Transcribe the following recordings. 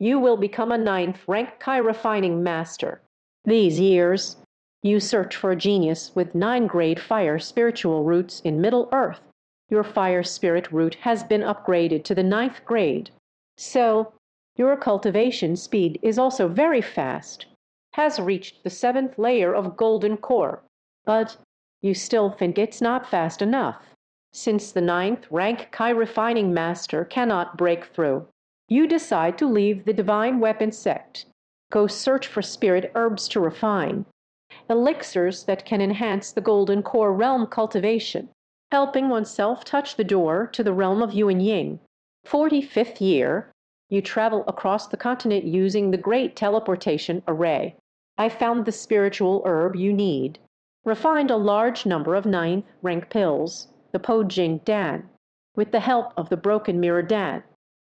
you will become a ninth rank Kai refining master. These years, you search for a genius with 9-grade fire spiritual roots in Middle Earth. Your fire spirit root has been upgraded to the 9th grade. So, your cultivation speed is also very fast, has reached the 7th layer of golden core. But you still think it's not fast enough. Since the 9th rank Kai refining master cannot break through, you decide to leave the divine weapon sect. Go search for spirit herbs to refine, elixirs that can enhance the golden core realm cultivation, helping oneself touch the door to the realm of yin yang. 45th year, you travel across the continent using the great teleportation array. I found the spiritual herb you need. Refined a large number of 9th rank pills, the Po Jing Dan. With the help of the broken mirror Dan,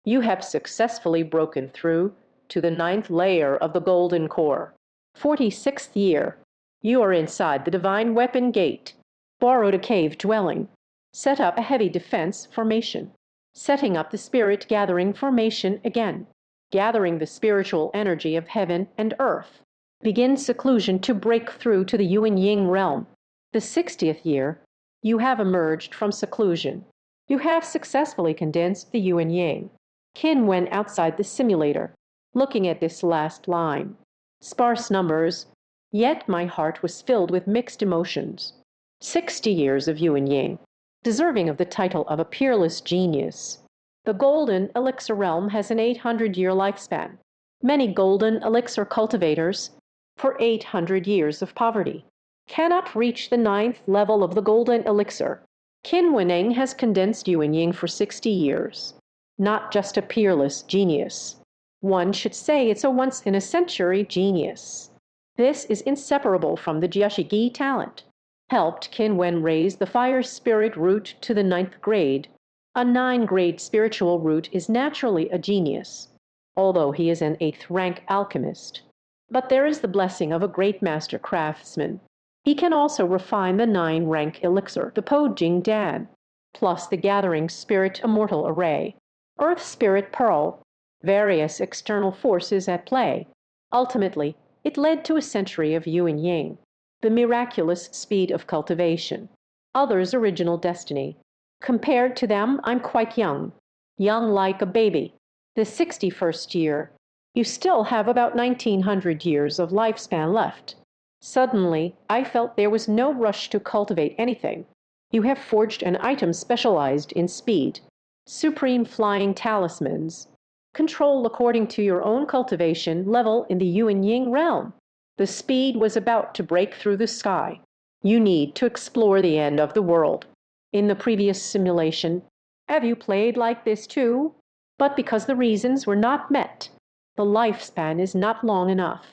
you have successfully broken through to the 9th layer of the golden core. 46th year, you are inside the divine weapon gate. Borrowed a cave dwelling. Set up a heavy defense formation. Setting up the spirit gathering formation again. Gathering the spiritual energy of heaven and earth. Begin seclusion to break through to the yin yang realm. The 60th year, you have emerged from seclusion. You have successfully condensed the yin yang. Qin Wen outside the simulator, looking at this last line. Sparse numbers, yet my heart was filled with mixed emotions. 60 years of yin yang, deserving of the title of a peerless genius. The golden elixir realm has an 800-year lifespan. Many golden elixir cultivators, for 800 years of poverty, cannot reach the 9th level of the golden elixir. Qin Wen has condensed yin yang for 60 years. Not just a peerless genius. One should say it's a once-in-a-century genius. This is inseparable from the Jiashigi talent. Helped Qin Wen raise the fire spirit root to the 9th grade. A 9-grade spiritual root is naturally a genius, although he is an 8th rank alchemist. But there is the blessing of a great master craftsman. He can also refine the 9-rank elixir, the Po Jing Dan, plus the gathering spirit immortal array, earth spirit pearl, various external forces at play. Ultimately, it led to a century of yin yang, the miraculous speed of cultivation, others' original destiny. Compared to them, I'm quite young like a baby. The 61st year, you still have about 1900 years of lifespan left. Suddenly, I felt there was no rush to cultivate anything. You have forged an item specialized in speed, supreme flying talismans, control according to your own cultivation level in the yin yang realm. The speed was about to break through the sky. You need to explore the end of the world. In the previous simulation, have you played like this too? But because the reasons were not met, the lifespan is not long enough.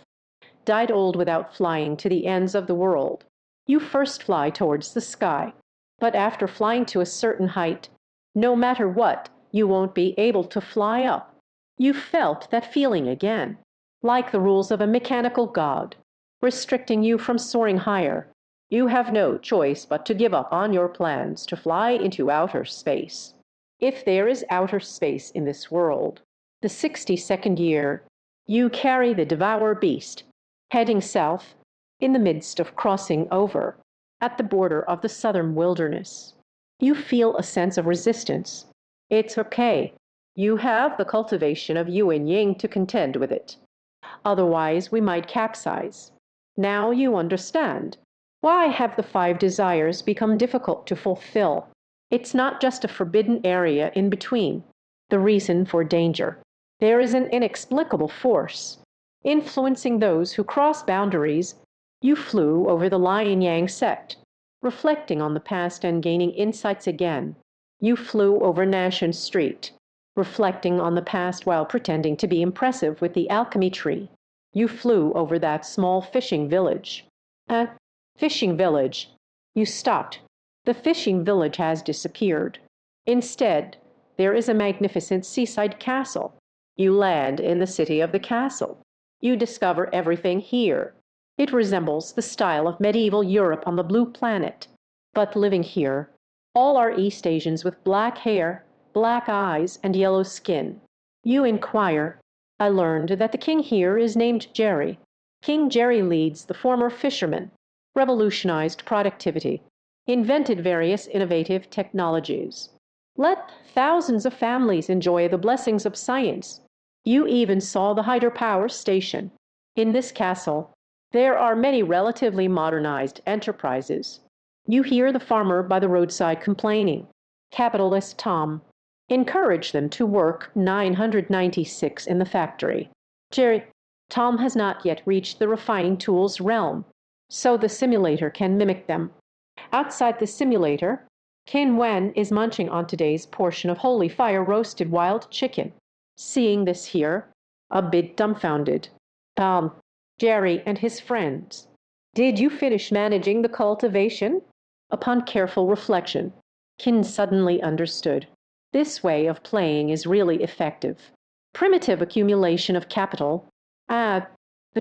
Died old without flying to the ends of the world. You first fly towards the sky, but after flying to a certain height, no matter what, you won't be able to fly up. You felt that feeling again, like the rules of a mechanical god, restricting you from soaring higher. You have no choice but to give up on your plans to fly into outer space. If there is outer space in this world, the 62nd year, you carry the Devour Beast, heading south, in the midst of crossing over, at the border of the southern wilderness. You feel a sense of resistance. It's okay. You have the cultivation of yin yang to contend with it. Otherwise, we might capsize. Now you understand. Why have the 5 desires become difficult to fulfill? It's not just a forbidden area in between, the reason for danger. There is an inexplicable force, influencing those who cross boundaries. You flew over the Lion Yang sect, reflecting on the past and gaining insights again. You flew over Nashan Street, reflecting on the past while pretending to be impressive with the alchemy tree. You flew over that small fishing village. Fishing village. You stopped. The fishing village has disappeared. Instead, there is a magnificent seaside castle. You land in the city of the castle. You discover everything here. It resembles the style of medieval Europe on the blue planet. But living here, all are East Asians with black hair, black eyes, and yellow skin. You inquire, I learned that the king here is named Jerry. King Jerry leads the former fishermen, revolutionized productivity, invented various innovative technologies. Let thousands of families enjoy the blessings of science. You even saw the hydropower station. In this castle, there are many relatively modernized enterprises. You hear the farmer by the roadside complaining. Capitalist Tom. Encourage them to work 996 in the factory. Jerry, Tom has not yet reached the refining tools realm, so the simulator can mimic them. Outside the simulator, Qin Wen is munching on today's portion of holy fire roasted wild chicken. Seeing this here, a bit dumbfounded. Jerry and his friends. Did you finish managing the cultivation? Upon careful reflection, Qin suddenly understood. This way of playing is really effective. Primitive accumulation of capital. The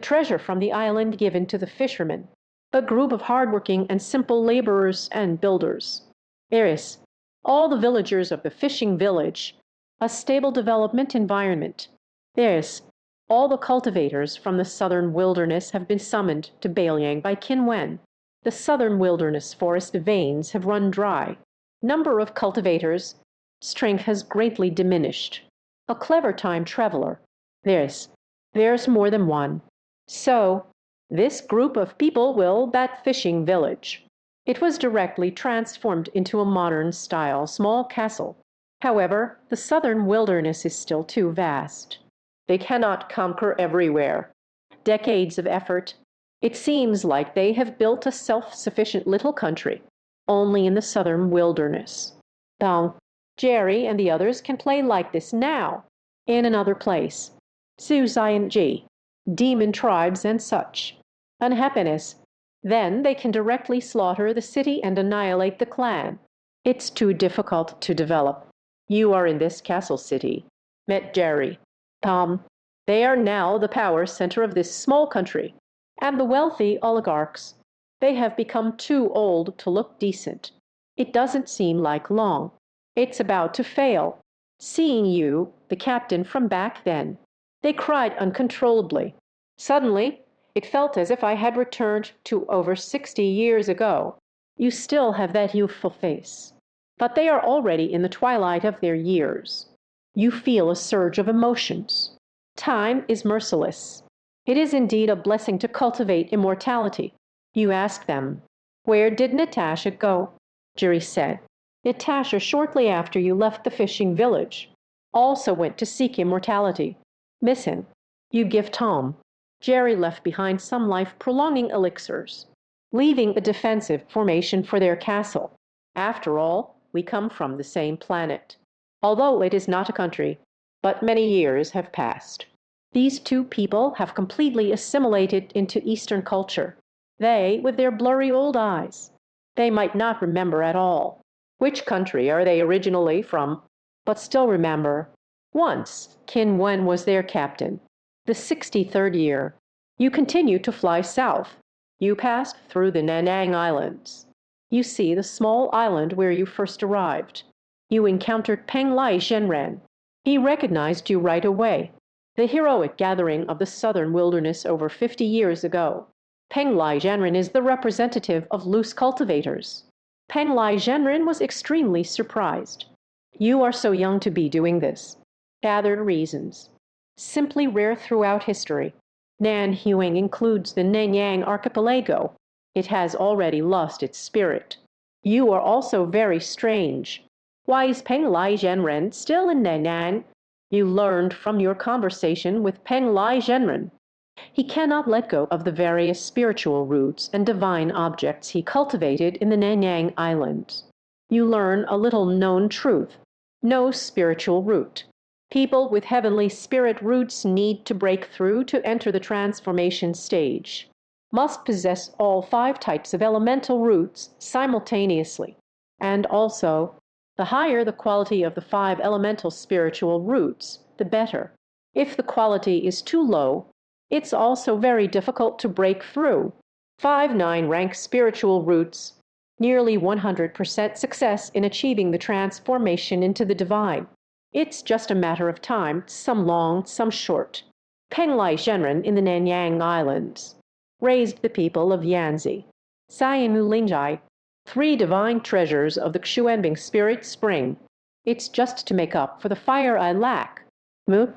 treasure from the island given to the fishermen. A group of hardworking and simple laborers and builders. Eris, all the villagers of the fishing village. A stable development environment. There's all the cultivators from the southern wilderness have been summoned to Baliang by Qin Wen. The southern wilderness forest veins have run dry. Number of cultivators, strength has greatly diminished. A clever time traveler. There's more than one. So, this group of people will that fishing village. It was directly transformed into a modern-style small castle. However, the southern wilderness is still too vast. They cannot conquer everywhere. Decades of effort. It seems like they have built a self-sufficient little country, only in the southern wilderness. Now, Jerry and the others can play like this now, in another place. G, demon tribes and such. Unhappiness. Then they can directly slaughter the city and annihilate the clan. It's too difficult to develop. You are in this castle city. Met Jerry. They are now the power center of this small country. And the wealthy oligarchs. They have become too old to look decent. It doesn't seem like long. It's about to fail. Seeing you, the captain from back then. They cried uncontrollably. Suddenly, it felt as if I had returned to over 60 years ago. You still have that youthful face. But they are already in the twilight of their years. You feel a surge of emotions. Time is merciless. It is indeed a blessing to cultivate immortality. You ask them, "Where did Natasha go?" Jerry said, "Natasha, shortly after you left the fishing village, also went to seek immortality. Missing. You give Tom. Jerry left behind some life-prolonging elixirs, leaving a defensive formation for their castle. After all, we come from the same planet. Although it is not a country, but many years have passed. These two people have completely assimilated into Eastern culture. They, with their blurry old eyes. They might not remember at all. Which country are they originally from? But still remember. Once, Qin Wen was their captain. The 63rd year. You continue to fly south. You passed through the Nanang Islands. You see the small island where you first arrived. You encountered Peng Lai Zhenren. He recognized you right away. The heroic gathering of the southern wilderness over 50 years ago. Peng Lai Zhenren is the representative of loose cultivators. Peng Lai Zhenren was extremely surprised. You are so young to be doing this. Gathered reasons. Simply rare throughout history. Nan Huang includes the Nanyang archipelago. It has already lost its spirit. You are also very strange. Why is Peng Lai Zhenren still in Nanyang? You learned from your conversation with Peng Lai Zhenren. He cannot let go of the various spiritual roots and divine objects he cultivated in the Nanyang Islands. You learn a little known truth. No spiritual root. People with heavenly spirit roots need to break through to enter the transformation stage. Must possess all 5 types of elemental roots simultaneously. And also, the higher the quality of the 5 elemental spiritual roots, the better. If the quality is too low, it's also very difficult to break through. 5-9 rank spiritual roots, nearly 100% success in achieving the transformation into the divine. It's just a matter of time, some long, some short. Penglai Shenren in the Nanyang Islands raised the people of Yanzi. Saimu Lingjai, three divine treasures of the Xuanbing spirit spring. It's just to make up for the fire I lack. Mu,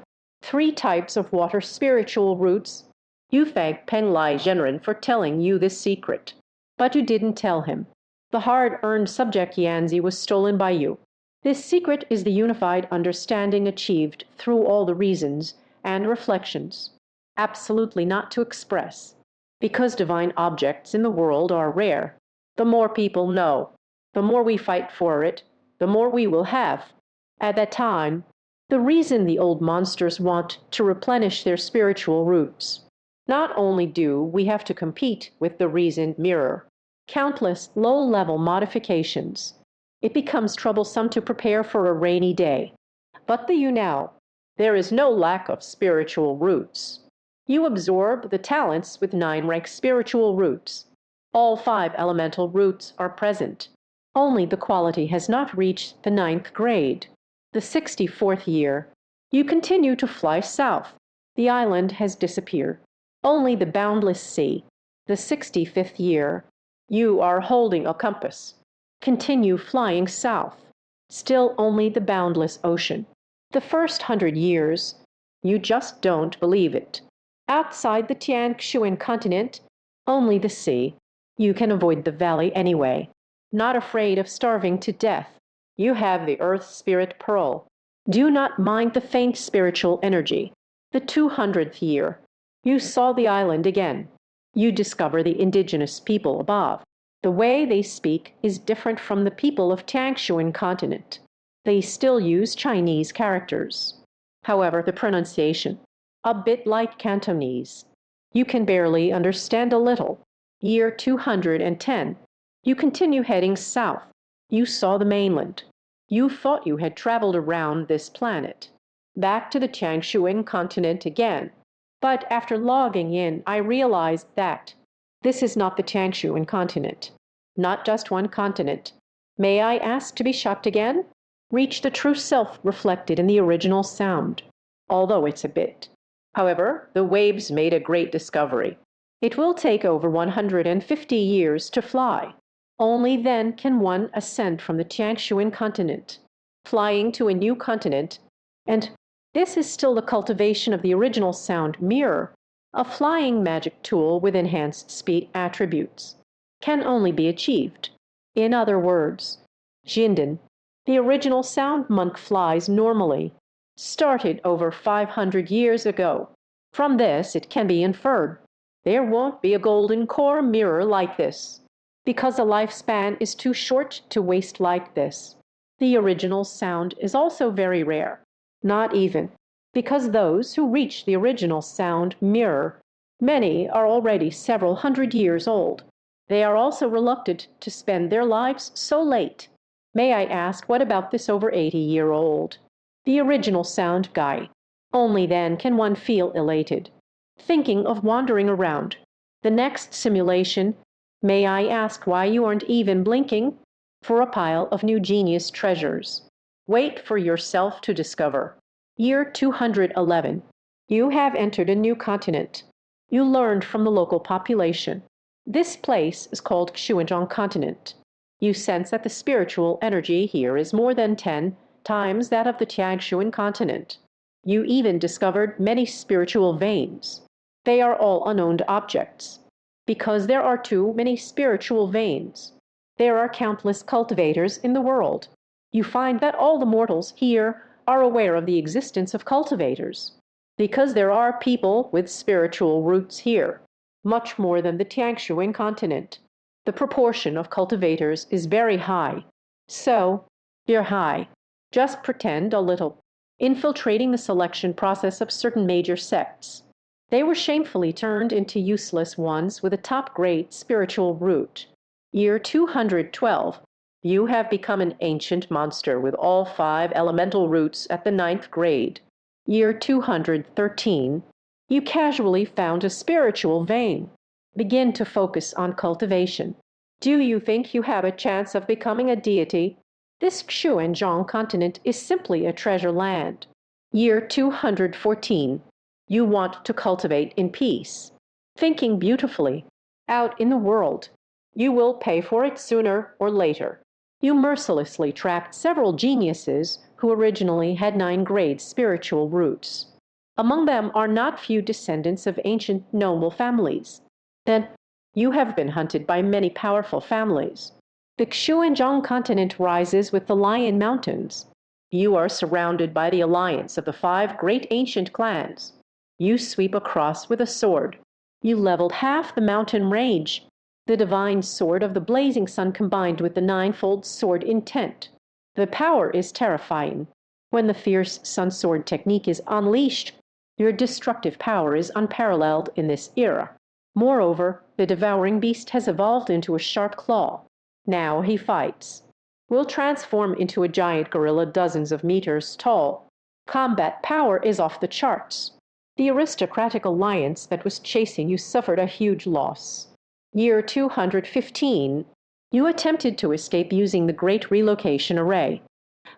three types of water spiritual roots. You thank Penglai Shenren for telling you this secret. But you didn't tell him. The hard-earned subject Yanzi was stolen by you. This secret is the unified understanding achieved through all the reasons and reflections, absolutely not to express, because divine objects in the world are rare. The more people know, the more we fight for it, the more we will have. At that time, the reason the old monsters want to replenish their spiritual roots. Not only do we have to compete with the reason mirror, countless low-level modifications, it becomes troublesome to prepare for a rainy day. But the you now, there is no lack of spiritual roots. You absorb the talents with 9 rank spiritual roots. All 5 elemental roots are present. Only the quality has not reached the 9th grade. The 64th year, you continue to fly south. The island has disappeared. Only the boundless sea. The 65th year, you are holding a compass. Continue flying south. Still only the boundless ocean. The first 100 years, you just don't believe it. Outside the Tianshuan continent, only the sea. You can avoid the valley anyway. Not afraid of starving to death. You have the earth spirit pearl. Do not mind the faint spiritual energy. The 200th year, you saw the island again. You discover the indigenous people above. The way they speak is different from the people of Tianshuan continent. They still use Chinese characters. However, the pronunciation, a bit like Cantonese. You can barely understand a little. Year 210. You continue heading south. You saw the mainland. You thought you had traveled around this planet. Back to the Tianshuan continent again. But after logging in, I realized that this is not the Tianshuan continent. Not just one continent. May I ask to be shocked again? Reach the true self reflected in the original sound, although it's a bit. However, the waves made a great discovery. It will take over 150 years to fly. Only then can one ascend from the Tianshuan continent, flying to a new continent, and this is still the cultivation of the original sound mirror, a flying magic tool with enhanced speed attributes, can only be achieved. In other words, Jinden, the original sound monk flies normally, started over 500 years ago. From this, it can be inferred there won't be a golden core mirror like this, because a lifespan is too short to waste like this. The original sound is also very rare, not even, because those who reach the original sound mirror, many are already several hundred years old. They are also reluctant to spend their lives so late. May I ask, what about this over 80-year-old? The original sound guy. Only then can one feel elated. Thinking of wandering around. The next simulation, may I ask why you aren't even blinking? For a pile of new genius treasures. Wait for yourself to discover. Year 211. You have entered a new continent. You learned from the local population. This place is called Xuanzhong Continent. You sense that the spiritual energy here is more than 10 times that of the Tianshuan continent. You even discovered many spiritual veins. They are all unowned objects. Because there are too many spiritual veins, there are countless cultivators in the world. You find that all the mortals here are aware of the existence of cultivators. Because there are people with spiritual roots here, much more than the Tianshuan continent. The proportion of cultivators is very high. So, you're high. Just pretend a little. Infiltrating the selection process of certain major sects. They were shamefully turned into useless ones with a top-grade spiritual root. Year 212. You have become an ancient monster with all 5 elemental roots at the 9th grade. Year 213. You casually found a spiritual vein. Begin to focus on cultivation. Do you think you have a chance of becoming a deity? This Xuanzhong continent is simply a treasure land. Year 214. You want to cultivate in peace, thinking beautifully, out in the world. You will pay for it sooner or later. You mercilessly trapped several geniuses who originally had 9 grade spiritual roots. Among them are not few descendants of ancient noble families. Then you have been hunted by many powerful families. The Xuanzhang continent rises with the Lion Mountains. You are surrounded by the alliance of the 5 great ancient clans. You sweep across with a sword. You leveled half the mountain range, the divine sword of the blazing sun combined with the ninefold sword intent. The power is terrifying. When the fierce sun sword technique is unleashed, your destructive power is unparalleled in this era. Moreover, the devouring beast has evolved into a sharp claw. Now he fights. Will transform into a giant gorilla dozens of meters tall. Combat power is off the charts. The aristocratic alliance that was chasing you suffered a huge loss. Year 215, you attempted to escape using the Great Relocation Array.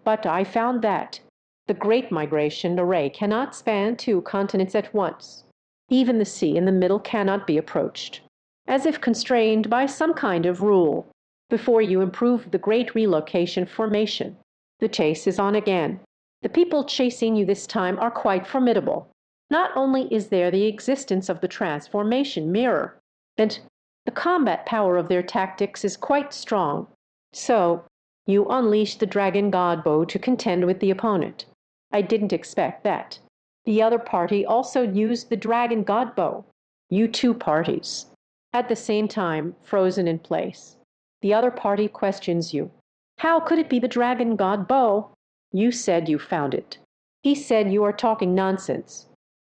But I found that the Great Migration Array cannot span 2 continents at once. Even the sea in the middle cannot be approached, as if constrained by some kind of rule. Before you improve the Great Relocation Formation, the chase is on again. The people chasing you this time are quite formidable. Not only is there the existence of the transformation mirror, and the combat power of their tactics is quite strong. So, you unleash the Dragon God Bow to contend with the opponent. I didn't expect that. The other party also used the Dragon God Bow. You 2 parties, at the same time, frozen in place. The other party questions you. How could it be the Dragon God Bow? You said you found it. He said you are talking nonsense.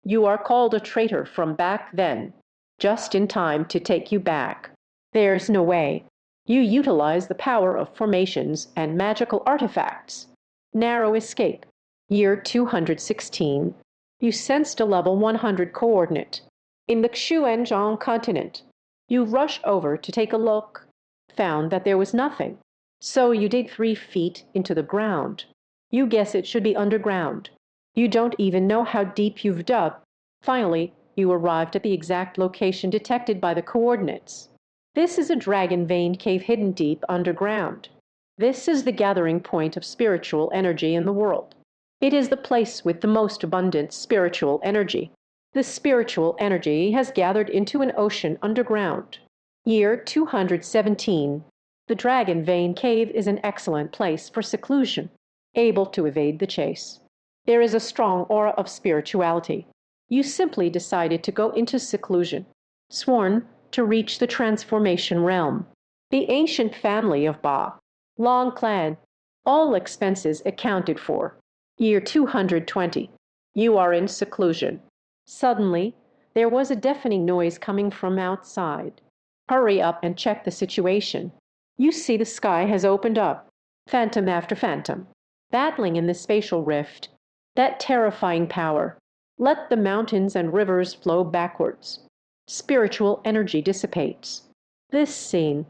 You are called a traitor from back then, just in time to take you back. There's no way. You utilize the power of formations and magical artifacts. Narrow escape. Year 216. You sensed a level 100 coordinate. In the Xuanzhang continent. You rush over to take a look. Found that there was nothing. So you dig 3 feet into the ground. You guess it should be underground. You don't even know how deep you've dug. Finally, you arrived at the exact location detected by the coordinates. This is a dragon veined cave hidden deep underground. This is the gathering point of spiritual energy in the world. It is the place with the most abundant spiritual energy. The spiritual energy has gathered into an ocean underground. Year 217. The dragon vein cave is an excellent place for seclusion, able to evade the chase. There is a strong aura of spirituality. You simply decided to go into seclusion, sworn to reach the transformation realm. The ancient family of Ba, long clan, all expenses accounted for. Year 220. You are in seclusion. Suddenly, there was a deafening noise coming from outside. Hurry up and check the situation. You see the sky has opened up, phantom after phantom, battling in the spatial rift. That terrifying power. Let the mountains and rivers flow backwards. Spiritual energy dissipates. This scene,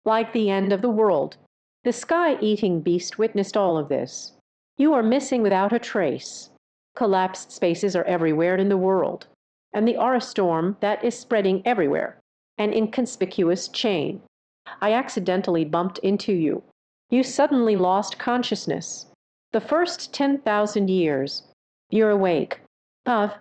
like the end of the world. The sky-eating beast witnessed all of this. You are missing without a trace. Collapsed spaces are everywhere in the world, and the aura storm that is spreading everywhere. An inconspicuous chain. I accidentally bumped into you. You suddenly lost consciousness. The first 10,000 years. You're awake. Of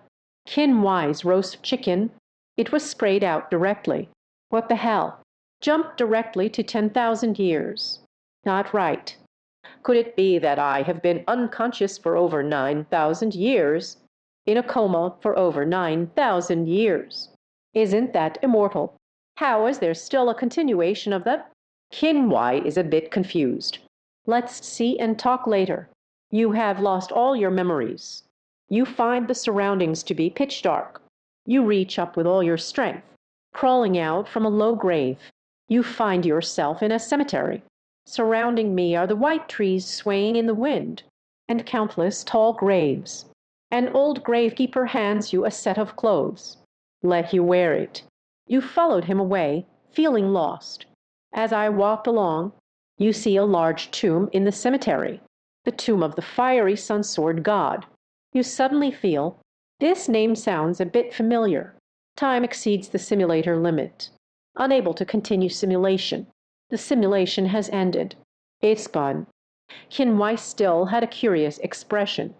Qin Wen's roast chicken. It was sprayed out directly. What the hell? Jumped directly to 10,000 years. Not right. Could it be that I have been unconscious for over 9,000 years? In a coma for over 9,000 years? Isn't that immortal? How is there still a continuation of that? Qin Wen is a bit confused. Let's see and talk later. You have lost all your memories. You find the surroundings to be pitch dark. You reach up with all your strength, crawling out from a low grave. You find yourself in a cemetery. Surrounding me are the white trees swaying in the wind, and countless tall graves. An old gravekeeper hands you a set of clothes. Let you wear it. You followed him away, feeling lost. As I walked along, you see a large tomb in the cemetery, the tomb of the fiery sun sword god. You suddenly feel This name sounds a bit familiar. Time exceeds the simulator limit. Unable to continue simulation. The simulation has ended. It's gone. Qin Wen still had a curious expression.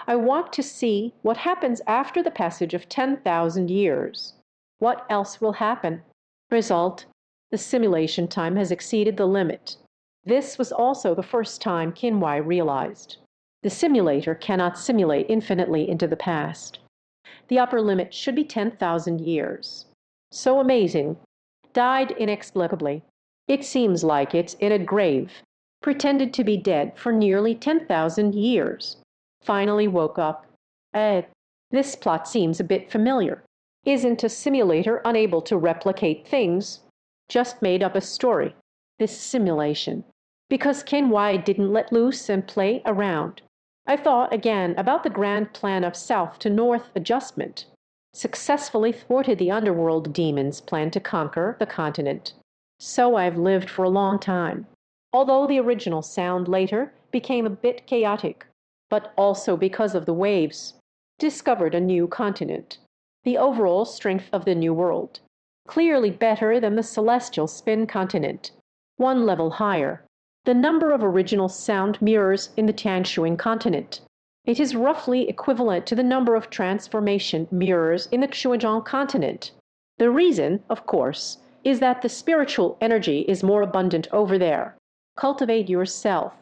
I want to see what happens after the passage of 10,000 years. What else will happen? Result: the simulation time has exceeded the limit. This was also the first time Qin Wen realized. The simulator cannot simulate infinitely into the past. The upper limit should be 10,000 years. So amazing. Died inexplicably. It seems like it's in a grave. Pretended to be dead for nearly 10,000 years. Finally woke up. This plot seems a bit familiar. Isn't a simulator unable to replicate things? Just made up a story. This simulation. Because Qin Wen didn't let loose and play around. I thought again about the grand plan of south to north adjustment. Successfully thwarted the underworld demons' plan to conquer the continent. So I've lived for a long time. Although the original sound later became a bit chaotic, but also because of the waves. Discovered a new continent. The overall strength of the New World. Clearly better than the celestial spin continent. One level higher. The number of original sound mirrors in the Tianshuang continent. It is roughly equivalent to the number of transformation mirrors in the Xuezhang continent. The reason, of course, is that the spiritual energy is more abundant over there. Cultivate yourself.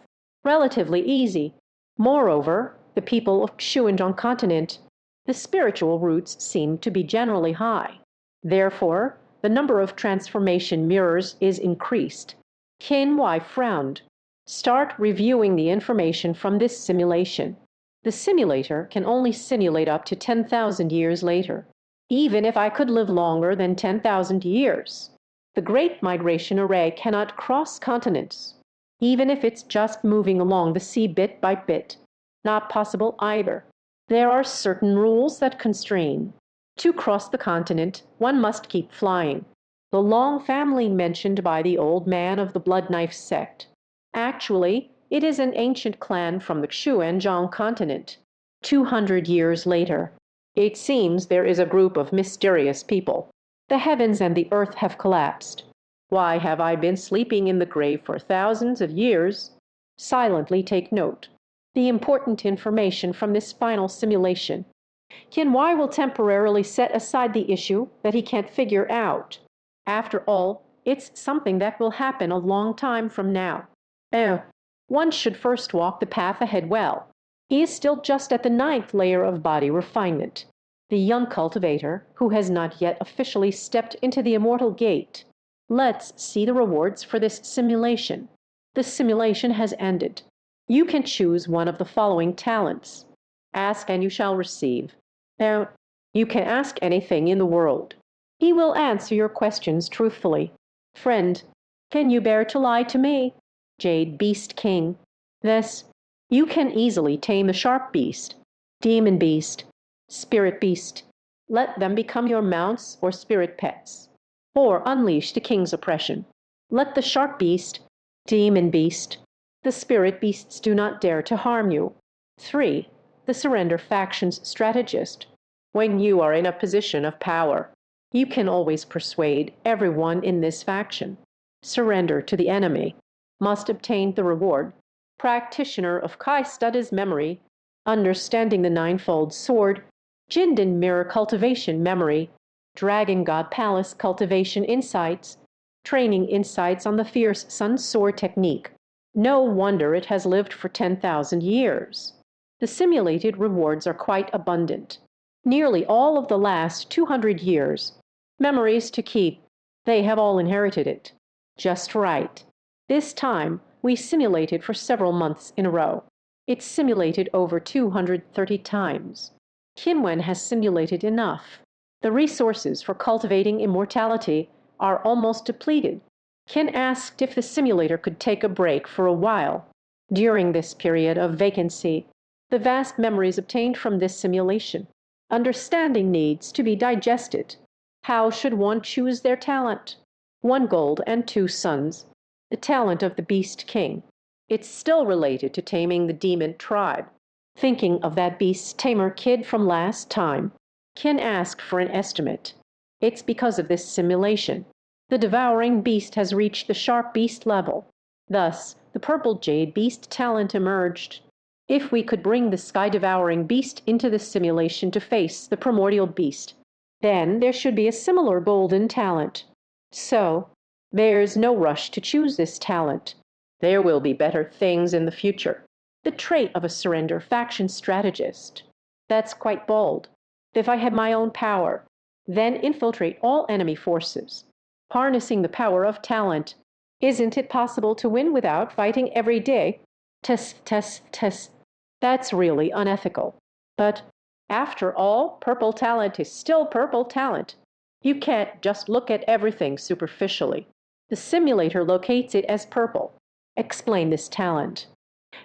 Relatively easy. Moreover, the people of Xuezhang continent, the spiritual roots seem to be generally high. Therefore, the number of transformation mirrors is increased. Qin Wen frowned. Start reviewing the information from this simulation. The simulator can only simulate up to 10,000 years later. Even if I could live longer than 10,000 years. The Great Migration Array cannot cross continents. Even if it's just moving along the sea bit by bit. Not possible either. There are certain rules that constrain. To cross the continent, one must keep flying. The long family mentioned by the old man of the blood knife sect. Actually, it is an ancient clan from the Xuezhang continent. 200 years later, it seems there is a group of mysterious people. The heavens and the earth have collapsed. Why have I been sleeping in the grave for thousands of years? Silently take note. The important information from this final simulation. Qin Wen will temporarily set aside the issue that he can't figure out. After all, it's something that will happen a long time from now. One should first walk the path ahead well. He is still just at the 9th layer of body refinement. The young cultivator, who has not yet officially stepped into the immortal gate. Let's see the rewards for this simulation. The simulation has ended. You can choose one of the following talents. Ask and you shall receive. Now, you can ask anything in the world. He will answer your questions truthfully. Friend, can you bear to lie to me? Jade Beast King. This, you can easily tame the sharp beast, demon beast, spirit beast. Let them become your mounts or spirit pets. Or unleash the king's oppression. Let the sharp beast, demon beast, the spirit beasts do not dare to harm you. 3. The surrender faction's strategist. When you are in a position of power, you can always persuade everyone in this faction. Surrender to the enemy. Must obtain the reward. Practitioner of Kai Study's memory, understanding the ninefold sword, Jindan mirror cultivation memory, Dragon God Palace cultivation insights, training insights on the fierce sun sword technique. No wonder it has lived for 10,000 years. The simulated rewards are quite abundant. Nearly all of the last 200 years. Memories to keep. They have all inherited it. Just right. This time, we simulated for several months in a row. It's simulated over 230 times. Qin Wen has simulated enough. The resources for cultivating immortality are almost depleted. Qin asked if the simulator could take a break for a while. During this period of vacancy, the vast memories obtained from this simulation. Understanding needs to be digested. How should one choose their talent? 1 gold and 2 suns. The talent of the Beast King. It's still related to taming the demon tribe. Thinking of that beast tamer kid from last time, Qin asked for an estimate. It's because of this simulation. The devouring beast has reached the sharp beast level. Thus, the purple jade beast talent emerged. If we could bring the sky-devouring beast into this simulation to face the primordial beast, then there should be a similar golden talent. So, there's no rush to choose this talent. There will be better things in the future. The trait of a surrender faction strategist. That's quite bold. If I had my own power, then infiltrate all enemy forces. Harnessing the power of talent. Isn't it possible to win without fighting every day? Test, test, test. That's really unethical. But after all, purple talent is still purple talent. You can't just look at everything superficially. The simulator locates it as purple. Explain this talent.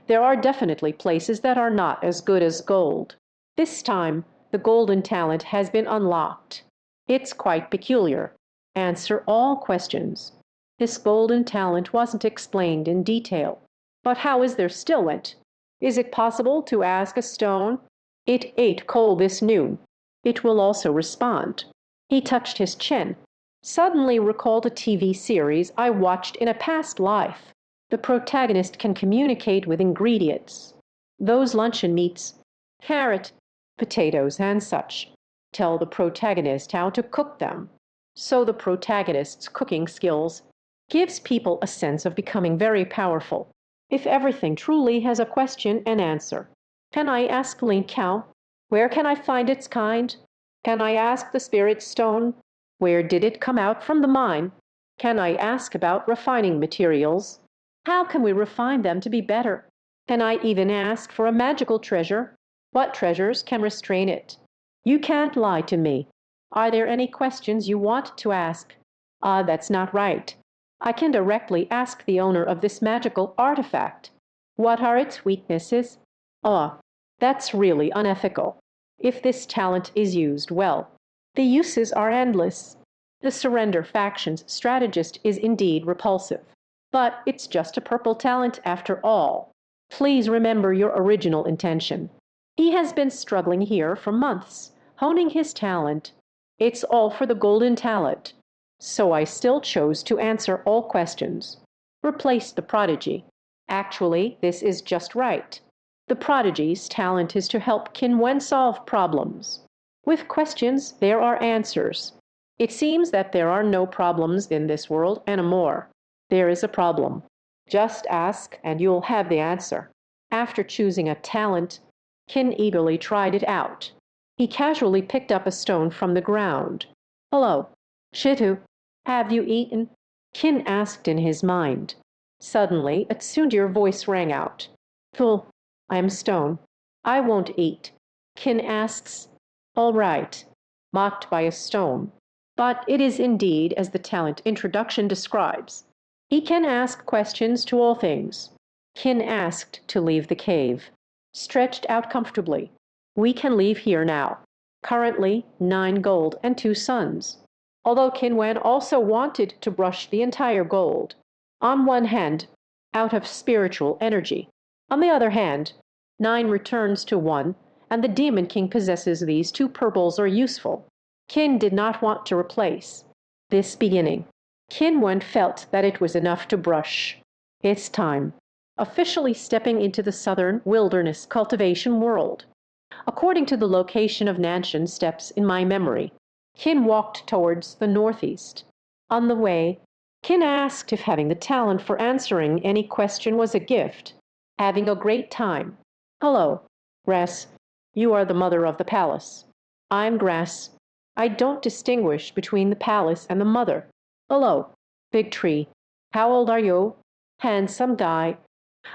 There are definitely places that are not as good as gold. This time, the golden talent has been unlocked. It's quite peculiar. Answer all questions. This golden talent wasn't explained in detail. But how is there stillwent? Is it possible to ask a stone? It ate coal this noon. It will also respond. He touched his chin. Suddenly recalled a TV series I watched in a past life. The protagonist can communicate with ingredients. Those luncheon meats, carrot, potatoes, and such, tell the protagonist how to cook them. So the protagonist's cooking skills gives people a sense of becoming very powerful. If everything truly has a question and answer. Can I ask Lin Cow? Where can I find its kind? Can I ask the spirit stone? Where did it come out from the mine? Can I ask about refining materials? How can we refine them to be better? Can I even ask for a magical treasure? What treasures can restrain it? You can't lie to me. Are there any questions you want to ask? That's not right. I can directly ask the owner of this magical artifact. What are its weaknesses? That's really unethical. If this talent is used well, the uses are endless. The surrender faction's strategist is indeed repulsive. But it's just a purple talent after all. Please remember your original intention. He has been struggling here for months, honing his talent. It's all for the golden talent. So I still chose to answer all questions. Replace the prodigy. Actually, this is just right. The prodigy's talent is to help Qin Wen solve problems. With questions, there are answers. It seems that there are no problems in this world anymore. There is a problem. Just ask and you'll have the answer. After choosing a talent, Qin eagerly tried it out. He casually picked up a stone from the ground. Hello, Shitu, have you eaten? Qin asked in his mind. Suddenly, a Tsundir voice rang out. Full, I am stone. I won't eat. Qin asks, all right, mocked by a stone. But it is indeed as the talent introduction describes. He can ask questions to all things. Qin asked to leave the cave. Stretched out comfortably. We can leave here now. Currently, 9 gold and 2 suns. Although Qin Wen also wanted to brush the entire gold. On one hand, out of spiritual energy. On the other hand, 9 returns to 1, and the Demon King possesses these 2 purples are useful. Qin did not want to replace. This beginning. Qin Wen felt that it was enough to brush. It's time. Officially stepping into the southern wilderness cultivation world. According to the location of Nanshan steps in my memory, Qin walked towards the northeast. On the way, Qin asked if having the talent for answering any question was a gift. Having a great time. Hello, Grass. You are the mother of the palace. I'm Grass. I don't distinguish between the palace and the mother. Hello, Big Tree. How old are you? Handsome guy.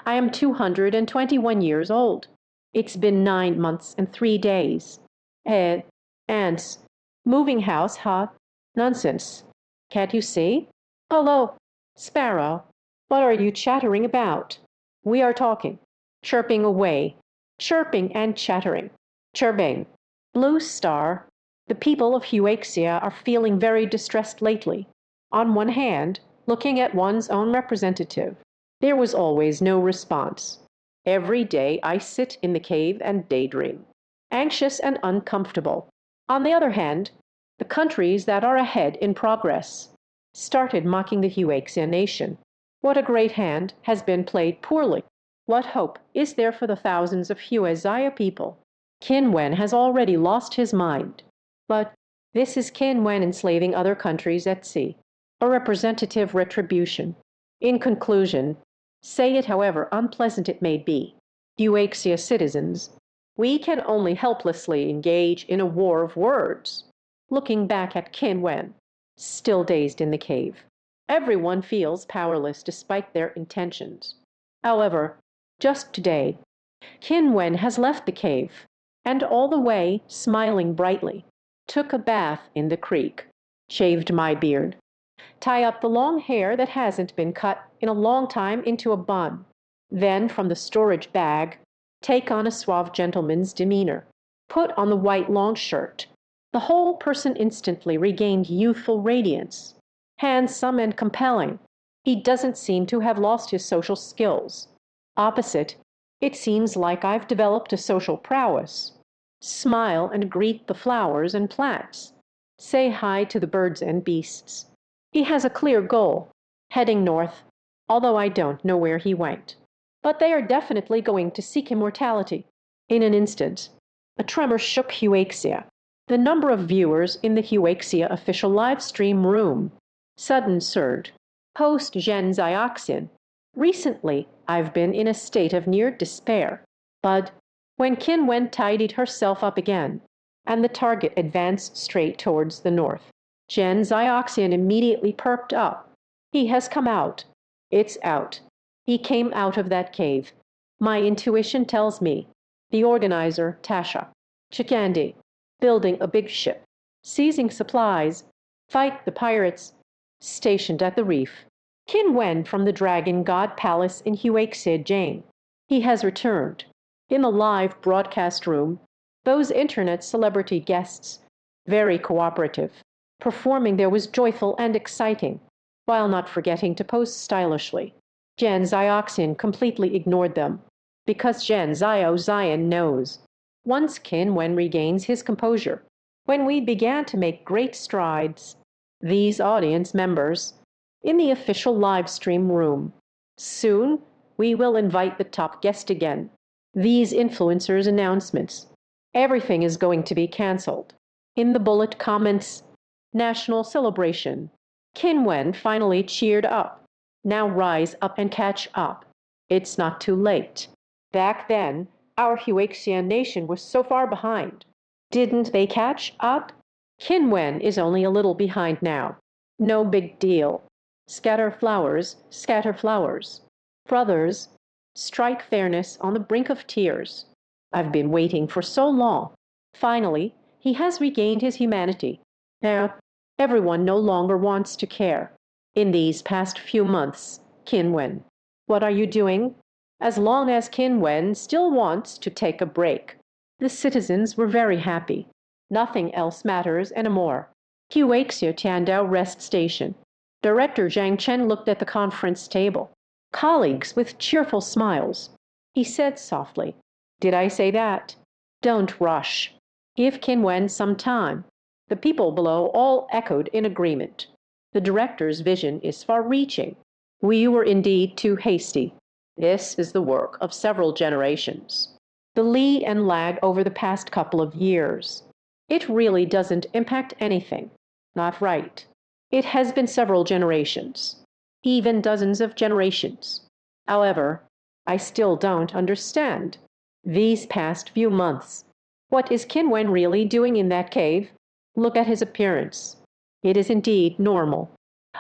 I am 221 years old. It's been 9 months and 3 days. Ants. Moving house, huh? Nonsense. Can't you see? Hello, Sparrow. What are you chattering about? We are talking. Chirping away. Chirping and chattering. Chirping. Blue Star. The people of Huaxia are feeling very distressed lately. On one hand, looking at one's own representative, there was always no response. Every day I sit in the cave and daydream, anxious and uncomfortable. On the other hand, the countries that are ahead in progress started mocking the Huaxia nation. What a great hand has been played poorly. What hope is there for the thousands of Huaxia people? Qin Wen has already lost his mind. But this is Qin Wen enslaving other countries at sea, a representative retribution. In conclusion, say it however unpleasant it may be, Huaxia citizens, we can only helplessly engage in a war of words. Looking back at Qin Wen, still dazed in the cave, everyone feels powerless despite their intentions. However, just today, Qin Wen has left the cave, and all the way, smiling brightly, took a bath in the creek, shaved my beard, tie up the long hair that hasn't been cut in a long time into a bun, then from the storage bag, take on a suave gentleman's demeanor, put on the white long shirt. The whole person instantly regained youthful radiance. Handsome and compelling, he doesn't seem to have lost his social skills. Opposite, it seems like I've developed a social prowess. Smile and greet the flowers and plants. Say hi to the birds and beasts. He has a clear goal, heading north, although I don't know where he went. But they are definitely going to seek immortality. In an instant, a tremor shook Huaxia. The number of viewers in the Huaxia official live stream room. Sudden surge. Post Zhen Xiaoxin. Recently, I've been in a state of near despair. But when Qin Wen tidied herself up again, and the target advanced straight towards the north, Zhen Xiaoxian immediately perked up. He has come out. It's out. He came out of that cave. My intuition tells me. The organizer, Tasha. Chikandi. Building a big ship. Seizing supplies. Fight the pirates. Stationed at the reef. Qin Wen from the Dragon God Palace in Huaxia Jane. He has returned. In the live broadcast room, those internet celebrity guests, very cooperative. Performing there was joyful and exciting, while not forgetting to pose stylishly. Zhen Xiaoxian completely ignored them, because Zhen Xiaoxian knows. Once Qin Wen regains his composure, when we began to make great strides, these audience members, in the official live stream room. Soon, we will invite the top guest again. These influencers' announcements. Everything is going to be canceled. In the bullet comments, national celebration. Qin Wen finally cheered up. Now rise up and catch up. It's not too late. Back then, our Huaxian nation was so far behind. Didn't they catch up? Qin Wen is only a little behind now. No big deal. Scatter flowers, scatter flowers. Brothers, strike fairness on the brink of tears. I've been waiting for so long. Finally, he has regained his humanity. Now, everyone no longer wants to care. In these past few months, Qin Wen, what are you doing? As long as Qin Wen still wants to take a break. The citizens were very happy. Nothing else matters anymore. Huaxia Tiandao Rest Station. Director Zhang Chen looked at the conference table. Colleagues with cheerful smiles. He said softly, "Did I say that? Don't rush. Give Qin Wen some time." The people below all echoed in agreement. The director's vision is far-reaching. We were indeed too hasty. This is the work of several generations. The lead and lag over the past couple of years. It really doesn't impact anything. Not right. It has been several generations, even dozens of generations. However, I still don't understand. These past few months, what is Qin Wen really doing in that cave? Look at his appearance. It is indeed normal.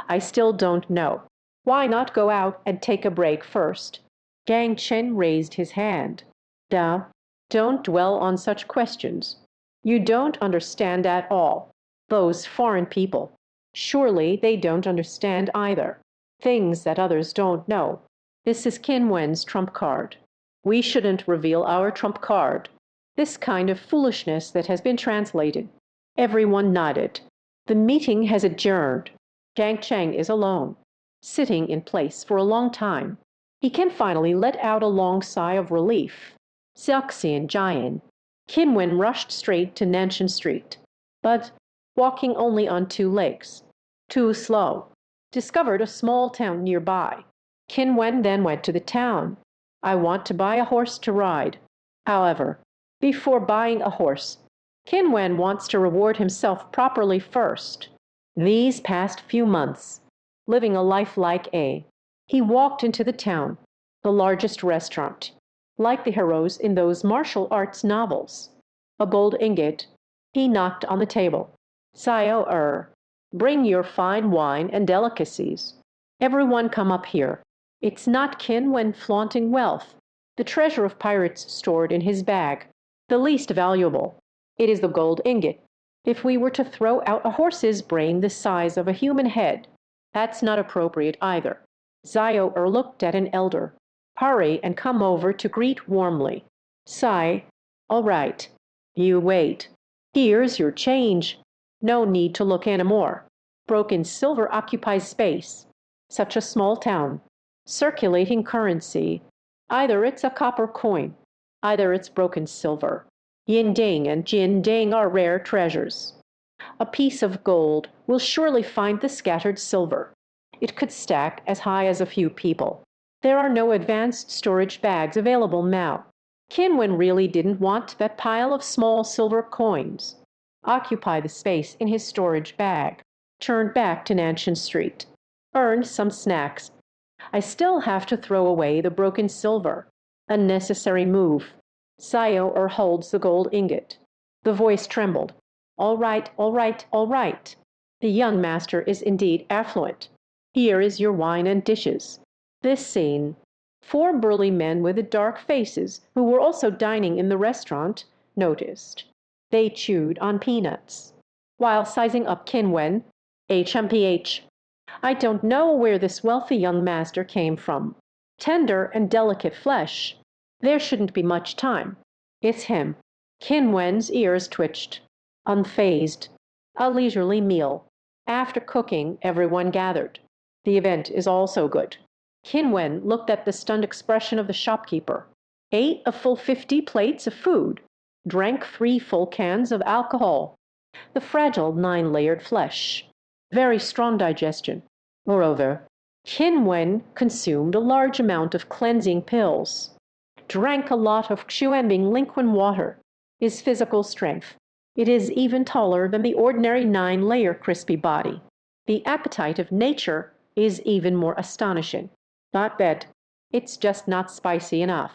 I still don't know. Why not go out and take a break first? Gang Chen raised his hand. Da, don't dwell on such questions. You don't understand at all. Those foreign people. Surely they don't understand either. Things that others don't know. This is Qin Wen's trump card. We shouldn't reveal our trump card. This kind of foolishness that has been translated. Everyone nodded. The meeting has adjourned. Zhang Cheng is alone, sitting in place for a long time. He can finally let out a long sigh of relief. Xiaxian Jian. Qin Wen rushed straight to Nanshan Street, but walking only on two legs. Too slow. Discovered a small town nearby. Qin Wen then went to the town. I want to buy a horse to ride. However, before buying a horse, Qin Wen wants to reward himself properly first. These past few months, living a life like A, he walked into the town, the largest restaurant, like the heroes in those martial arts novels. A gold ingot. He knocked on the table. Sio bring your fine wine and delicacies. Everyone come up here. It's not Qin Wen flaunting wealth, the treasure of pirates stored in his bag, the least valuable. It is the gold ingot. If we were to throw out a horse's brain the size of a human head, that's not appropriate either. Zio looked at an elder. Hurry and come over to greet warmly. Sai, all right. You wait. Here's your change. No need to look any more. Broken silver occupies space. Such a small town. Circulating currency. Either it's a copper coin, either it's broken silver. Yin ding and jin ding are rare treasures. A piece of gold will surely find the scattered silver. It could stack as high as a few people. There are no advanced storage bags available now. Qin Wen really didn't want that pile of small silver coins. Occupy the space in his storage bag. Turned back to Nanshan Street. Earned some snacks. I still have to throw away the broken silver. A necessary move. Sio holds the gold ingot. The voice trembled. All right, all right, all right. The young master is indeed affluent. Here is your wine and dishes. This scene. 4 burly men with dark faces, who were also dining in the restaurant, noticed. They chewed on peanuts. While sizing up Qin Wen, HMPH. I don't know where this wealthy young master came from. Tender and delicate flesh. There shouldn't be much time. It's him. Qin Wen's ears twitched. Unfazed. A leisurely meal. After cooking, everyone gathered. The event is also good. Qin Wen looked at the stunned expression of the shopkeeper. Ate a full 50 plates of food. Drank 3 full cans of alcohol. The fragile 9-layered flesh. Very strong digestion. Moreover, Qin Wen consumed a large amount of cleansing pills. Drank a lot of Xuanbing Linquin water. His physical strength. It is even taller than the ordinary 9-layer crispy body. The appetite of nature is even more astonishing. Not bad. It's just not spicy enough.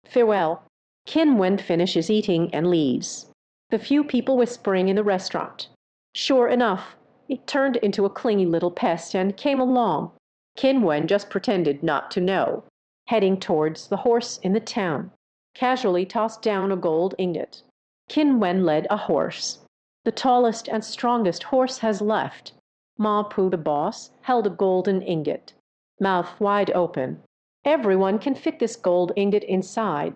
Farewell. Qin Wen finishes eating and leaves. The few people whispering in the restaurant. Sure enough, it turned into a clingy little pest and came along. Qin Wen just pretended not to know, heading towards the horse in the town. Casually tossed down a gold ingot. Qin Wen led a horse. The tallest and strongest horse has left. Ma Pu, the boss, held a golden ingot. Mouth wide open. Everyone can fit this gold ingot inside.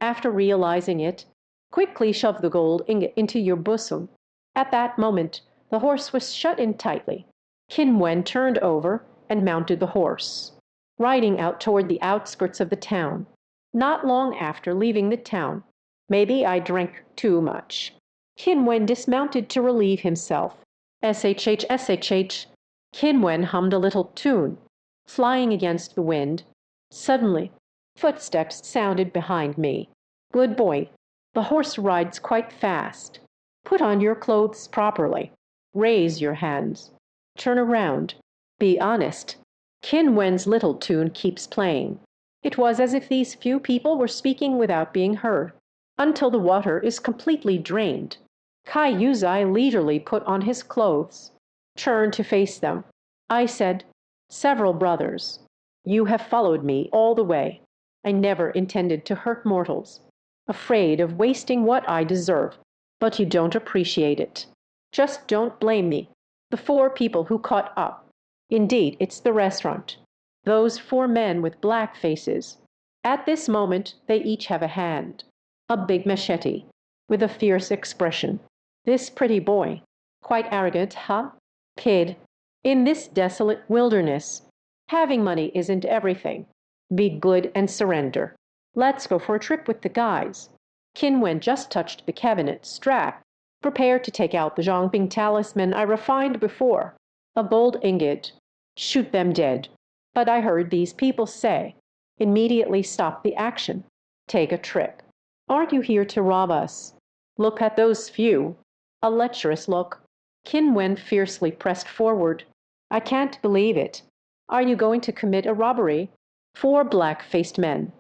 After realizing it, quickly shove the gold ingot into your bosom. At that moment, the horse was shut in tightly. Qin Wen turned over and mounted the horse, riding out toward the outskirts of the town. Not long after leaving the town, maybe I drank too much. Qin Wen dismounted to relieve himself. SHH, SHH. Qin Wen hummed a little tune, flying against the wind. Suddenly, footsteps sounded behind me. Good boy. The horse rides quite fast. Put on your clothes properly. Raise your hands. Turn around. Be honest. Qin Wen's little tune keeps playing. It was as if these few people were speaking without being heard, until the water is completely drained. Kai Yuzai leisurely put on his clothes. Turned to face them. I said, "Several brothers, you have followed me all the way. I never intended to hurt mortals. Afraid of wasting what I deserve, but you don't appreciate it. Just don't blame me. The 4 people who caught up. Indeed, it's the restaurant. Those 4 men with black faces. At this moment, they each have a hand. A big machete, with a fierce expression. This pretty boy. Quite arrogant, huh? Kid. In this desolate wilderness, having money isn't everything. Be good and surrender. Let's go for a trip with the guys. Qin Wen just touched the cabinet strap, prepared to take out the Zhongping talisman I refined before. A gold ingot. Shoot them dead. But I heard these people say, immediately stop the action. Take a trip. Aren't you here to rob us? Look at those few. A lecherous look. Qin Wen fiercely pressed forward. I can't believe it. Are you going to commit a robbery? 4 black-faced men,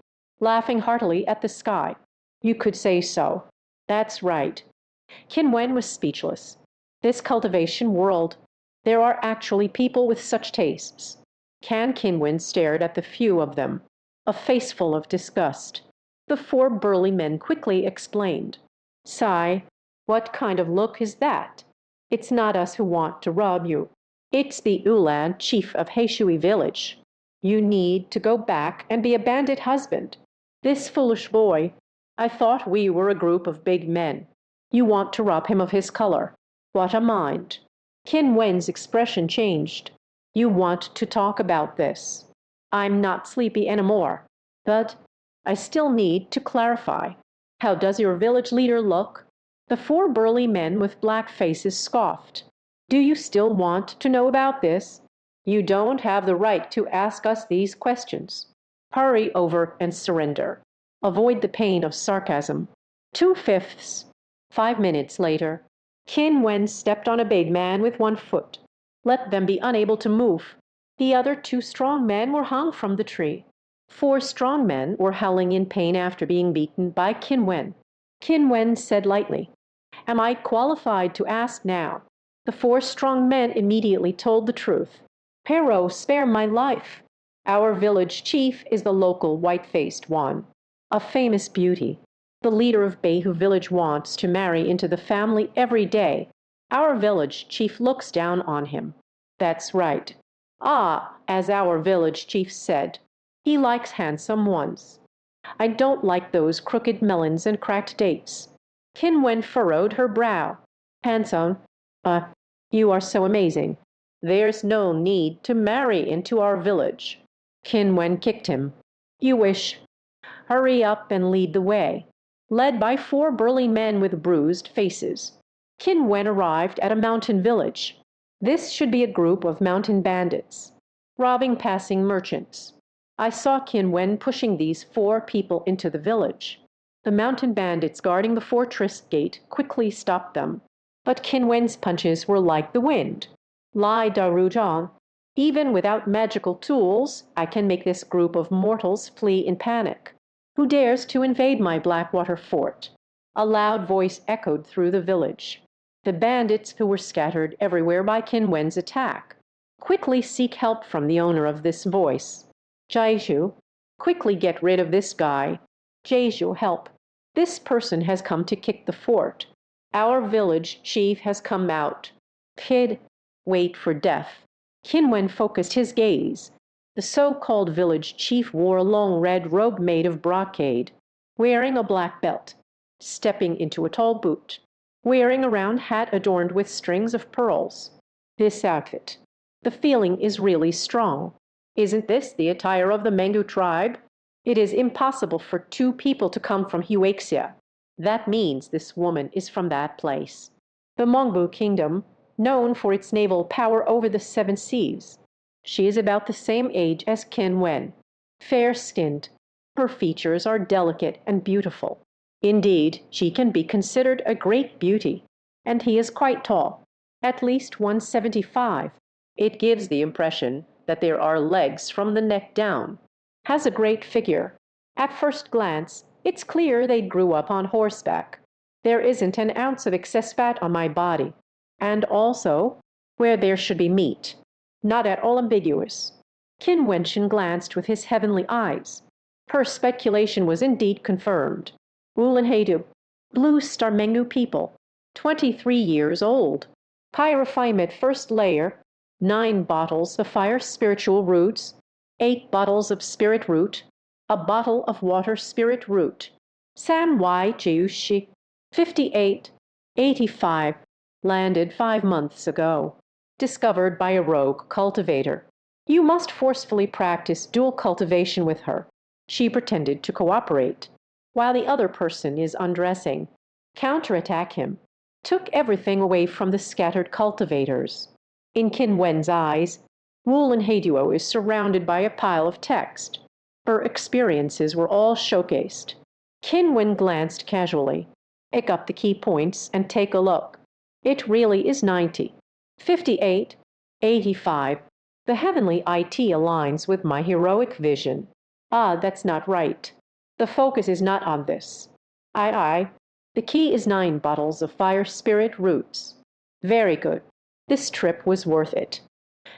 laughing heartily at the sky. You could say so. That's right. Qin Wen was speechless. This cultivation world, there are actually people with such tastes. Qin Wen stared at the few of them, a face full of disgust. The 4 burly men quickly explained. Sai, what kind of look is that? It's not us who want to rob you. It's the Ulan chief of Heishui village. You need to go back and be a bandit husband. This foolish boy, I thought we were a group of big men. You want to rob him of his color. What a mind. Qin Wen's expression changed. You want to talk about this. I'm not sleepy anymore, but I still need to clarify. How does your village leader look? The 4 burly men with black faces scoffed. Do you still want to know about this? You don't have the right to ask us these questions. Hurry over and surrender. Avoid the pain of sarcasm. 2/5. 5 minutes later, Qin Wen stepped on a big man with 1 foot. Let them be unable to move. The other 2 strong men were hung from the tree. 4 strong men were howling in pain after being beaten by Qin Wen. Qin Wen said lightly, Am I qualified to ask now? The 4 strong men immediately told the truth. Pero, spare my life. Our village chief is the local white-faced one, a famous beauty. The leader of Beihu village wants to marry into the family every day. Our village chief looks down on him. That's right. Ah, as our village chief said, he likes handsome ones. I don't like those crooked melons and cracked dates. Qin Wen furrowed her brow. Handsome? You are so amazing. There's no need to marry into our village. Qin Wen kicked him. You wish. Hurry up and lead the way. Led by 4 burly men with bruised faces, Qin Wen arrived at a mountain village. This should be a group of mountain bandits, robbing passing merchants. I saw Qin Wen pushing these 4 people into the village. The mountain bandits guarding the fortress gate quickly stopped them. But Qin Wen's punches were like the wind. Lai Daruzhan, even without magical tools, I can make this group of mortals flee in panic. Who dares to invade my Blackwater fort? A loud voice echoed through the village. The bandits who were scattered everywhere by Qin Wen's attack. Quickly seek help from the owner of this voice. Jaishu, quickly get rid of this guy. Jaishu, help. This person has come to kick the fort. Our village chief has come out. Kid, wait for death. Qin Wen focused his gaze. The so-called village chief wore a long red robe made of brocade, wearing a black belt, stepping into a tall boot, wearing a round hat adorned with strings of pearls. This outfit. The feeling is really strong. Isn't this the attire of the Mengu tribe? It is impossible for 2 people to come from Huaxia. That means this woman is from that place. The Mongbu kingdom, known for its naval power over the 7 seas. She is about the same age as Qin Wen, fair-skinned. Her features are delicate and beautiful. Indeed, she can be considered a great beauty. And he is quite tall, at least 175. It gives the impression that there are legs from the neck down. Has a great figure. At first glance, it's clear they grew up on horseback. There isn't an ounce of excess fat on my body. And also, where there should be meat. Not at all ambiguous. Qin Wenchen glanced with his heavenly eyes. Her speculation was indeed confirmed. Ulanheidu, Blue Star Mengu people, 23 years old. Pyrophymet first layer, 9 bottles of fire spiritual roots, 8 bottles of spirit root, a bottle of water spirit root. San Y Jiushi, 58, 85, landed 5 months ago. Discovered by a rogue cultivator. You must forcefully practice dual cultivation with her. She pretended to cooperate. While the other person is undressing, counterattack him. Took everything away from the scattered cultivators. In Qin Wen's eyes, Wu Heiduo is surrounded by a pile of text. Her experiences were all showcased. Qin Wen glanced casually. Pick up the key points and take a look. It really is 90. 58, 85. The heavenly IT aligns with my heroic vision. Ah, that's not right. The focus is not on this. Aye. The key is 9 bottles of fire spirit roots. Very good. This trip was worth it.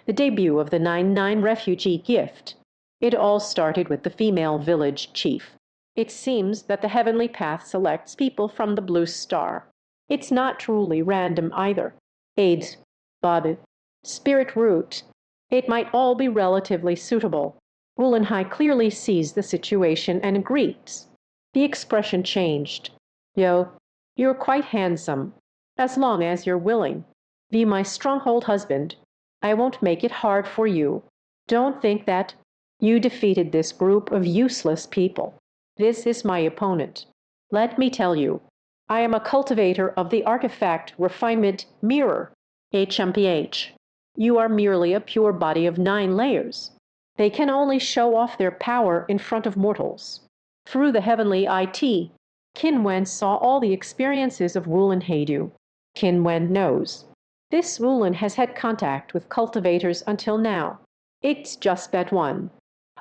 The debut of the 9-9 refugee gift. It all started with the female village chief. It seems that the heavenly path selects people from the blue star. It's not truly random either. AIDS, Baba, spirit root. It might all be relatively suitable. Wulenhai clearly sees the situation and agrees. The expression changed. Yo, you're quite handsome. As long as you're willing. Be my stronghold husband. I won't make it hard for you. Don't think that you defeated this group of useless people. This is my opponent. Let me tell you, I am a cultivator of the artifact refinement mirror, HMPH. You are merely a pure body of 9 layers. They can only show off their power in front of mortals. Through the heavenly IT, Qin Wen saw all the experiences of Wulin Heidu. Qin Wen knows. This Wulin has had contact with cultivators until now. It's just that one.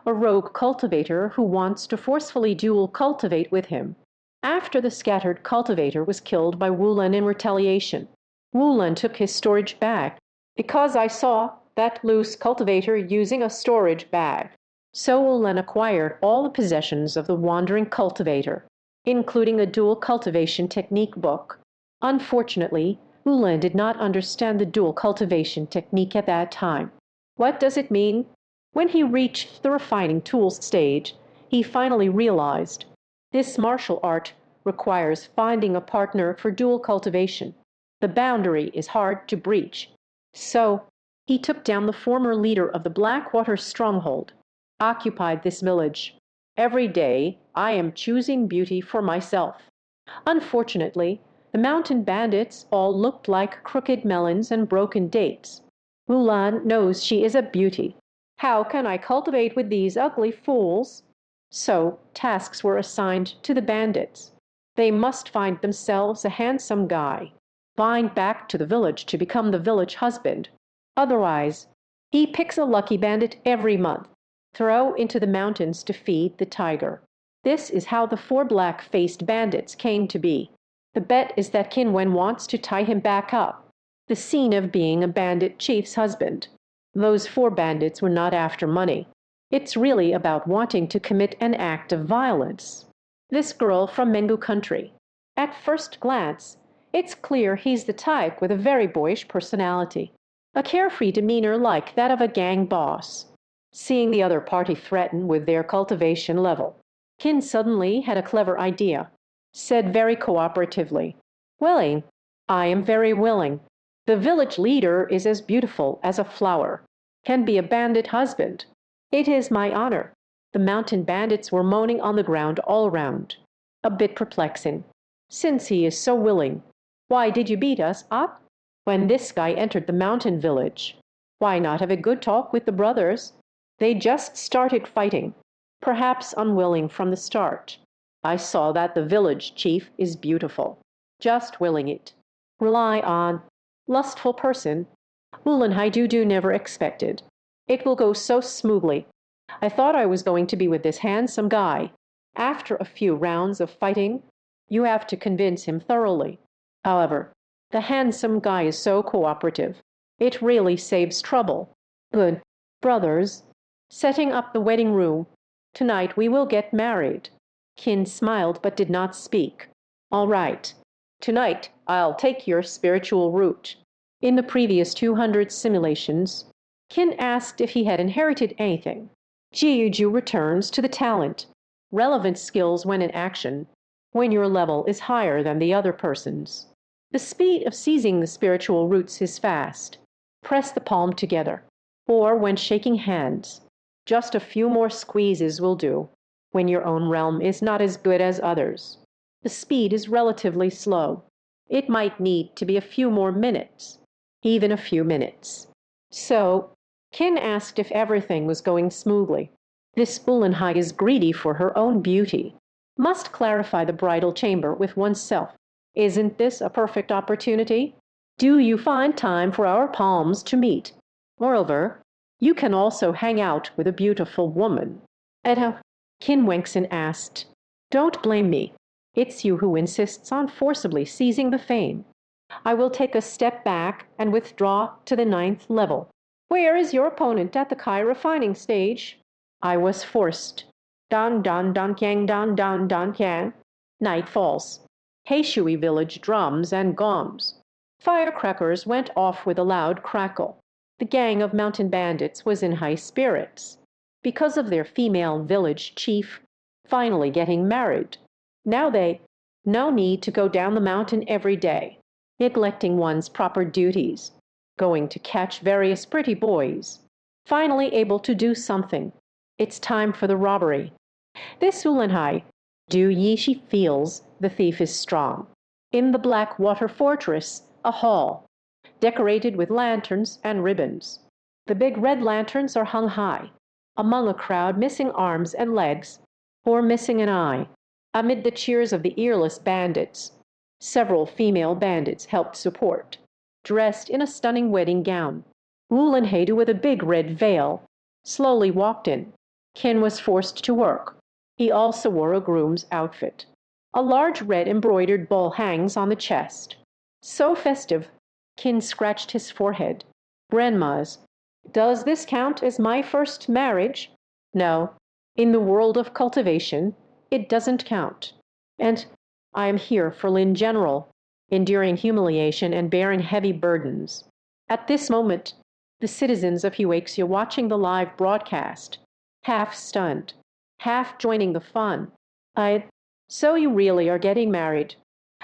A rogue cultivator who wants to forcefully dual cultivate with him. After the scattered cultivator was killed by Wulin in retaliation, Wulin took his storage bag. Because I saw that loose cultivator using a storage bag. So Wulin acquired all the possessions of the wandering cultivator, including a dual cultivation technique book. Unfortunately, Wulin did not understand the dual cultivation technique at that time. What does it mean? When he reached the refining tools stage, he finally realized this martial art requires finding a partner for dual cultivation. The boundary is hard to breach. So, he took down the former leader of the Blackwater stronghold, occupied this village. Every day, I am choosing beauty for myself. Unfortunately, the mountain bandits all looked like crooked melons and broken dates. Mulan knows she is a beauty. How can I cultivate with these ugly fools? So, tasks were assigned to the bandits. They must find themselves a handsome guy. Bind back to the village to become the village husband. Otherwise, he picks a lucky bandit every month, throw into the mountains to feed the tiger. This is how the 4 black-faced bandits came to be. The bet is that Qin Wen wants to tie him back up. The scene of being a bandit chief's husband. Those 4 bandits were not after money. It's really about wanting to commit an act of violence. This girl from Mengu country. At first glance, it's clear he's the type with a very boyish personality, a carefree demeanor like that of a gang boss. Seeing the other party threaten with their cultivation level, Qin suddenly had a clever idea. Said very cooperatively, "Willing, I am very willing. The village leader is as beautiful as a flower, can be a bandit husband. It is my honor." The mountain bandits were moaning on the ground all round. A bit perplexing. Since he is so willing, why did you beat us up? When this guy entered the mountain village, why not have a good talk with the brothers? They just started fighting, perhaps unwilling from the start. I saw that the village chief is beautiful. Just willing it. Rely on lustful person. Wulin Haidudu never expected. It will go so smoothly. I thought I was going to be with this handsome guy. After a few rounds of fighting, you have to convince him thoroughly. However, the handsome guy is so cooperative. It really saves trouble. Good. Brothers, setting up the wedding room. Tonight we will get married. Qin smiled but did not speak. All right. Tonight I'll take your spiritual route. In the previous 200 simulations, Qin asked if he had inherited anything. Jiuju returns to the talent, relevant skills when in action, when your level is higher than the other person's. The speed of seizing the spiritual roots is fast. Press the palm together. or when shaking hands. Just a few more squeezes will do, when your own realm is not as good as others. The speed is relatively slow. It might need to be a few more minutes, even a few minutes. So, Qin asked if everything was going smoothly. This Ulenhai is greedy for her own beauty. Must clarify the bridal chamber with oneself. Isn't this a perfect opportunity? Do you find time for our palms to meet? Moreover, you can also hang out with a beautiful woman. Edo, Qin Wenxin asked. Don't blame me. It's you who insists on forcibly seizing the fame. I will take a step back and withdraw to the 9th level. Where is your opponent at the Kai refining stage? I was forced. Dan dan dan kyang dan dan dan kyang. Night falls. Heishui village drums and gongs. Firecrackers went off with a loud crackle. The gang of mountain bandits was in high spirits because of their female village chief finally getting married. Now no need to go down the mountain every day, neglecting one's proper duties, going to catch various pretty boys, finally able to do something. It's time for the robbery. This Ulenhai, Du Yishi feels the thief is strong. In the Blackwater Fortress, a hall, decorated with lanterns and ribbons. The big red lanterns are hung high, among a crowd missing arms and legs, or missing an eye, amid the cheers of the earless bandits. Several female bandits helped support, dressed in a stunning wedding gown. Ulenhadu with a big red veil slowly walked in. Qin was forced to work. He also wore a groom's outfit. A large red embroidered bowl hangs on the chest. So festive, Qin scratched his forehead. Grandma's. Does this count as my first marriage? No. In the world of cultivation, it doesn't count. And I am here for Lin General, enduring humiliation and bearing heavy burdens. At this moment, the citizens of Huaxia watching the live broadcast, half stunned, half joining the fun. So you really are getting married.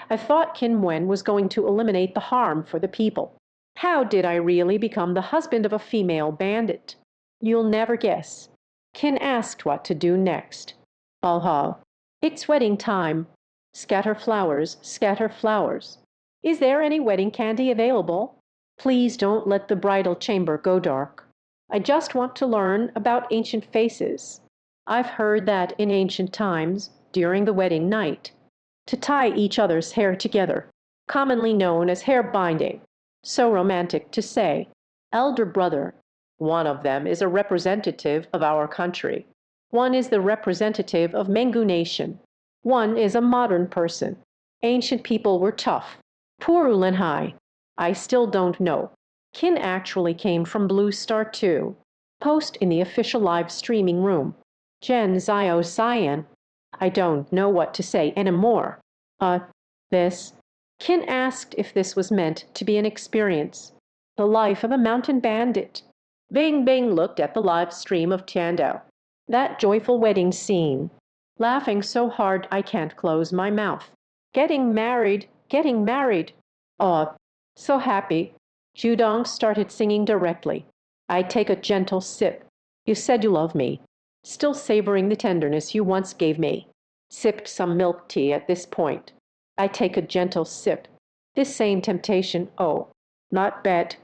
I thought Qin Wen was going to eliminate the harm for the people. How did I really become the husband of a female bandit? You'll never guess. Qin asked what to do next. Aha, it's wedding time. Scatter flowers, scatter flowers. Is there any wedding candy available? Please don't let the bridal chamber go dark. I just want to learn about ancient faces. I've heard that in ancient times, during the wedding night, to tie each other's hair together, commonly known as hair binding. So romantic to say. Elder brother, one of them is a representative of our country. One is the representative of Mengu Nation. One is a modern person. Ancient people were tough. Poor Ulenhai. I still don't know. Qin actually came from Blue Star too. Post in the official live streaming room. Jen Zio Cyan. I don't know what to say anymore. This. Qin asked if this was meant to be an experience. The life of a mountain bandit. Bing Bing looked at the live stream of Tiandao. That joyful wedding scene. Laughing so hard I can't close my mouth. Getting married, getting married. Oh, so happy. Judong started singing directly. I take a gentle sip. You said you love me. Still savoring the tenderness you once gave me. Sipped some milk tea at this point. I take a gentle sip. This same temptation, oh, not bad.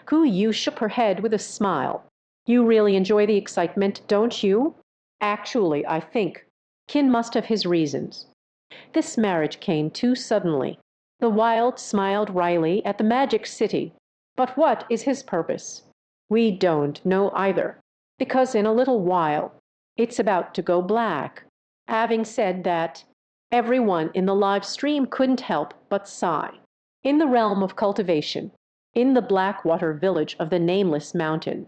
Ku Yu shook her head with a smile. You really enjoy the excitement, don't you? Actually, I think. Qin must have his reasons. This marriage came too suddenly. The Wild smiled wryly at the magic city. But what is his purpose? We don't know either, because in a little while, it's about to go black. Having said that, everyone in the live stream couldn't help but sigh. In the realm of cultivation, in the Blackwater village of the Nameless Mountain,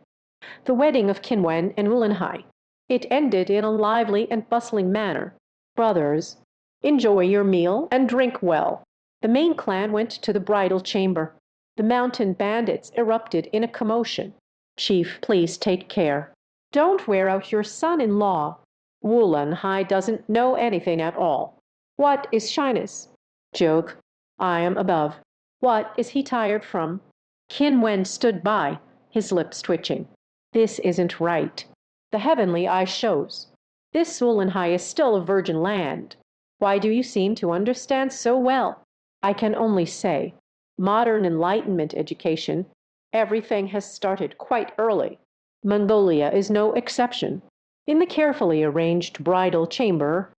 the wedding of Qin Wen and Ulenhai, it ended in a lively and bustling manner. Brothers, enjoy your meal and drink well. The main clan went to the bridal chamber. The mountain bandits erupted in a commotion. Chief, please take care. Don't wear out your son-in-law. Ulenhai doesn't know anything at all. What is shyness? Joke. I am above. What is he tired from? Qin Wen stood by, his lips twitching. This isn't right. The heavenly eye shows. This Wulenhai is still a virgin land. Why do you seem to understand so well? I can only say, modern Enlightenment education, everything has started quite early. Mongolia is no exception. In the carefully arranged bridal chamber,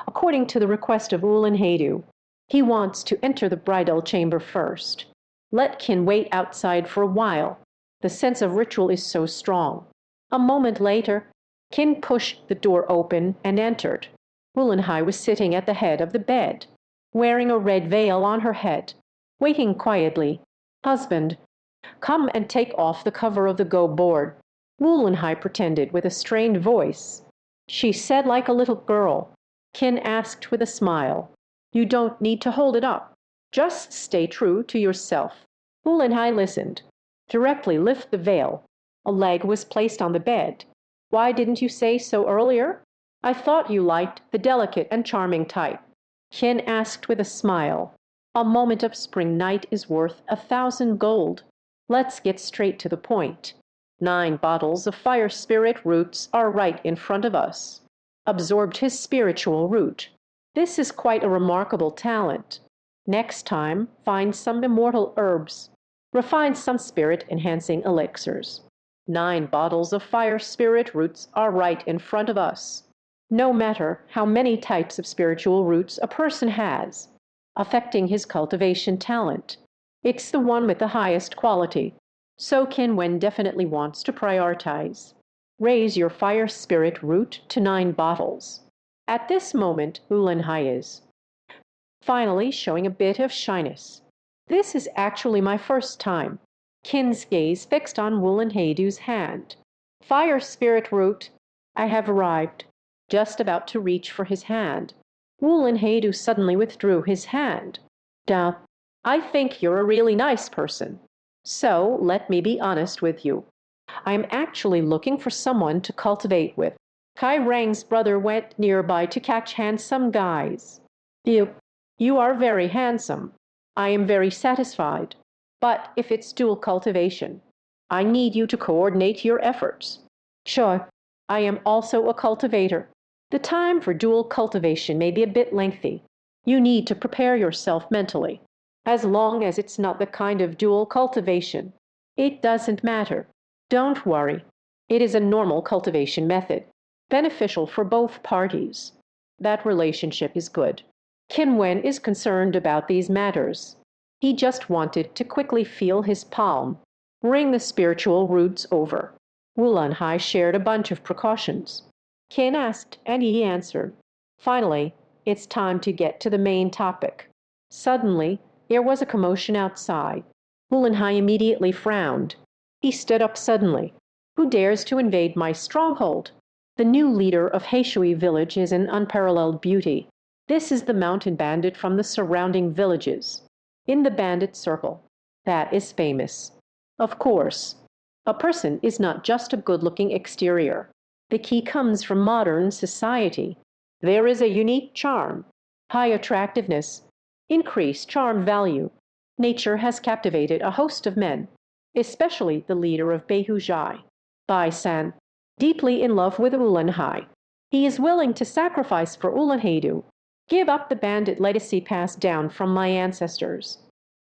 according to the request of Ulanhadu, he wants to enter the bridal chamber first. Let Qin wait outside for a while. The sense of ritual is so strong. A moment later, Qin pushed the door open and entered. Wulenhai was sitting at the head of the bed, wearing a red veil on her head, waiting quietly. Husband, come and take off the cover of the go board. Wulenhai pretended with a strained voice. She said like a little girl. Qin asked with a smile, you don't need to hold it up. Just stay true to yourself. Wulenhai listened. Directly lift the veil. A leg was placed on the bed. Why didn't you say so earlier? I thought you liked the delicate and charming type. Qin asked with a smile. A moment of spring night is worth 1,000 gold. Let's get straight to the point. 9 bottles of fire spirit roots are right in front of us. Absorbed his spiritual root. This is quite a remarkable talent. Next time, find some immortal herbs. Refine some spirit-enhancing elixirs. 9 bottles of fire spirit roots are right in front of us. No matter how many types of spiritual roots a person has, affecting his cultivation talent, it's the one with the highest quality. So Qin Wen definitely wants to prioritize. Raise your fire spirit root to 9 bottles. At this moment, Wulenhai is finally showing a bit of shyness. This is actually my first time. Qin's gaze fixed on Wulenhaidu's hand. Fire spirit root, I have arrived. Just about to reach for his hand. Wulenhaidu suddenly withdrew his hand. Duh, I think you're a really nice person. So let me be honest with you. I am actually looking for someone to cultivate with. Kai Rang's brother went nearby to catch handsome guys. You are very handsome. I am very satisfied. But if it's dual cultivation, I need you to coordinate your efforts. Sure, I am also a cultivator. The time for dual cultivation may be a bit lengthy. You need to prepare yourself mentally. As long as it's not the kind of dual cultivation, it doesn't matter. Don't worry. It is a normal cultivation method, beneficial for both parties. That relationship is good. Qin Wen is concerned about these matters. He just wanted to quickly feel his palm, ring the spiritual roots over. Wulanhai shared a bunch of precautions. Qin asked, and he answered. Finally, it's time to get to the main topic. Suddenly, there was a commotion outside. Wulanhai immediately frowned. He stood up suddenly. Who dares to invade my stronghold? The new leader of Heishui village is an unparalleled beauty. This is the mountain bandit from the surrounding villages. In the bandit circle. That is famous. Of course, a person is not just a good-looking exterior. The key comes from modern society. There is a unique charm, high attractiveness, increased charm value. Nature has captivated a host of men, especially the leader of Beihuzhai, Bai San, deeply in love with Wulenhai. He is willing to sacrifice for Ulanhaidu, give up the bandit legacy passed down from my ancestors,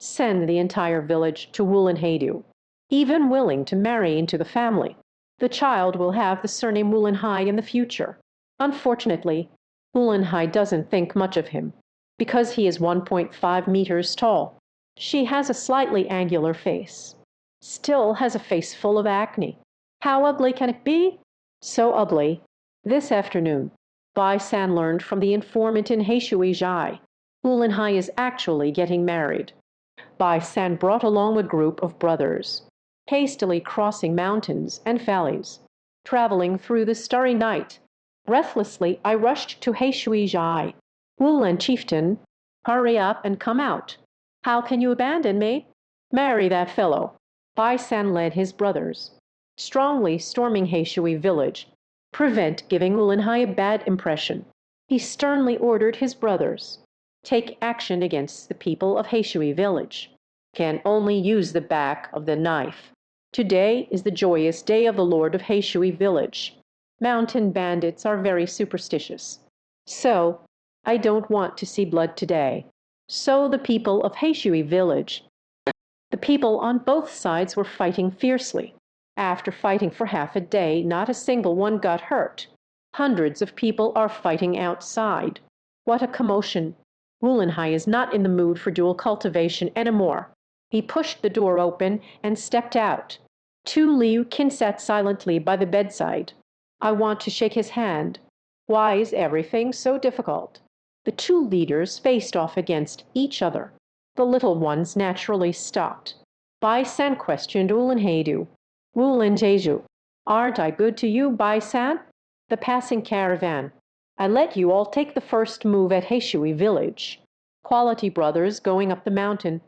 send the entire village to Wulanhaidu, even willing to marry into the family. The child will have the surname Wulenhai in the future. Unfortunately, Wulenhai doesn't think much of him, because he is 1.5 meters tall. She has a slightly angular face, still has a face full of acne. How ugly can it be? So ugly. This afternoon, Bai San learned from the informant in Heishui Zhai. Wulenhai is actually getting married. Bai San brought along a group of brothers, hastily crossing mountains and valleys, traveling through the starry night. Breathlessly, I rushed to Heishui Zhai. Wulen chieftain, hurry up and come out. How can you abandon me? Marry that fellow. Bai San led his brothers, strongly storming Heishui village, prevent giving Wulenhai a bad impression. He sternly ordered his brothers, take action against the people of Heishui village. Can only use the back of the knife. Today is the joyous day of the Lord of Heishui village. Mountain bandits are very superstitious. So, I don't want to see blood today. So the people of Heishui village, the people on both sides were fighting fiercely. After fighting for half a day, not a single one got hurt. Hundreds of people are fighting outside. What a commotion! Wulenhai is not in the mood for dual cultivation anymore. He pushed the door open and stepped out. Tu Liu Qin sat silently by the bedside. I want to shake his hand. Why is everything so difficult? The two leaders faced off against each other. The little ones naturally stopped. Bai San questioned Wulenhaidu. Wulenjeju, aren't I good to you, Bai San? The passing caravan. I let you all take the first move at Heishui village. Quality brothers going up the mountain.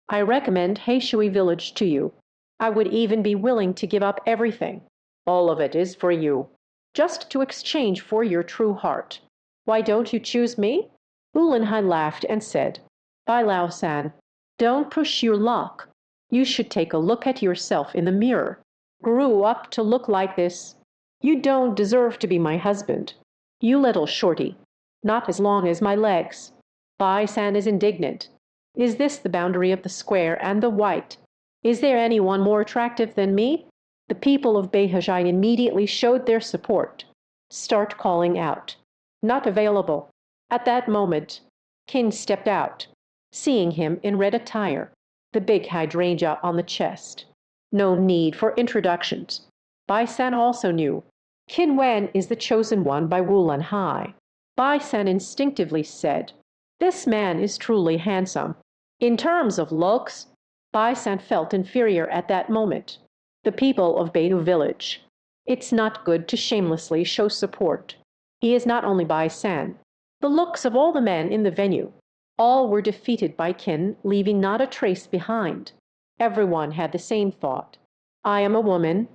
I recommend Heishui village to you. I would even be willing to give up everything. All of it is for you, just to exchange for your true heart. Why don't you choose me? Wulenhai laughed and said, Bai Lao San, don't push your luck. You should take a look at yourself in the mirror. Grew up to look like this. You don't deserve to be my husband. You little shorty, not as long as my legs. Bai San is indignant. Is this the boundary of the square and the white? Is there anyone more attractive than me? The people of Beihajai immediately showed their support. Start calling out. Not available. At that moment, Qin stepped out, seeing him in red attire, the big hydrangea on the chest. No need for introductions. Bai San also knew. Qin Wen is the chosen one by Wulenhai. Bai San instinctively said, This man is truly handsome. In terms of looks, Bai San felt inferior at that moment. The people of Beidu village. It's not good to shamelessly show support. He is not only Bai San. The looks of all the men in the venue. All were defeated by Qin, leaving not a trace behind. Everyone had the same thought. I am a woman.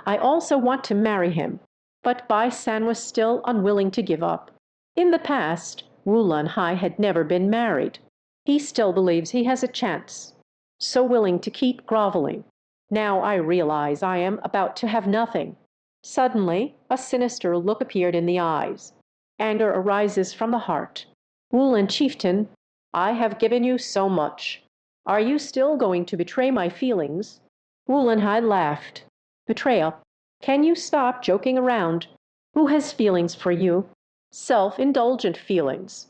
I also want to marry him. But Bai San was still unwilling to give up. In the past, Wulenhai had never been married. He still believes he has a chance. So willing to keep groveling. Now I realize I am about to have nothing. Suddenly, a sinister look appeared in the eyes. Anger arises from the heart. Wulen chieftain, I have given you so much. Are you still going to betray my feelings? Wulenhai laughed. Betrayal. Can you stop joking around? Who has feelings for you? Self-indulgent feelings.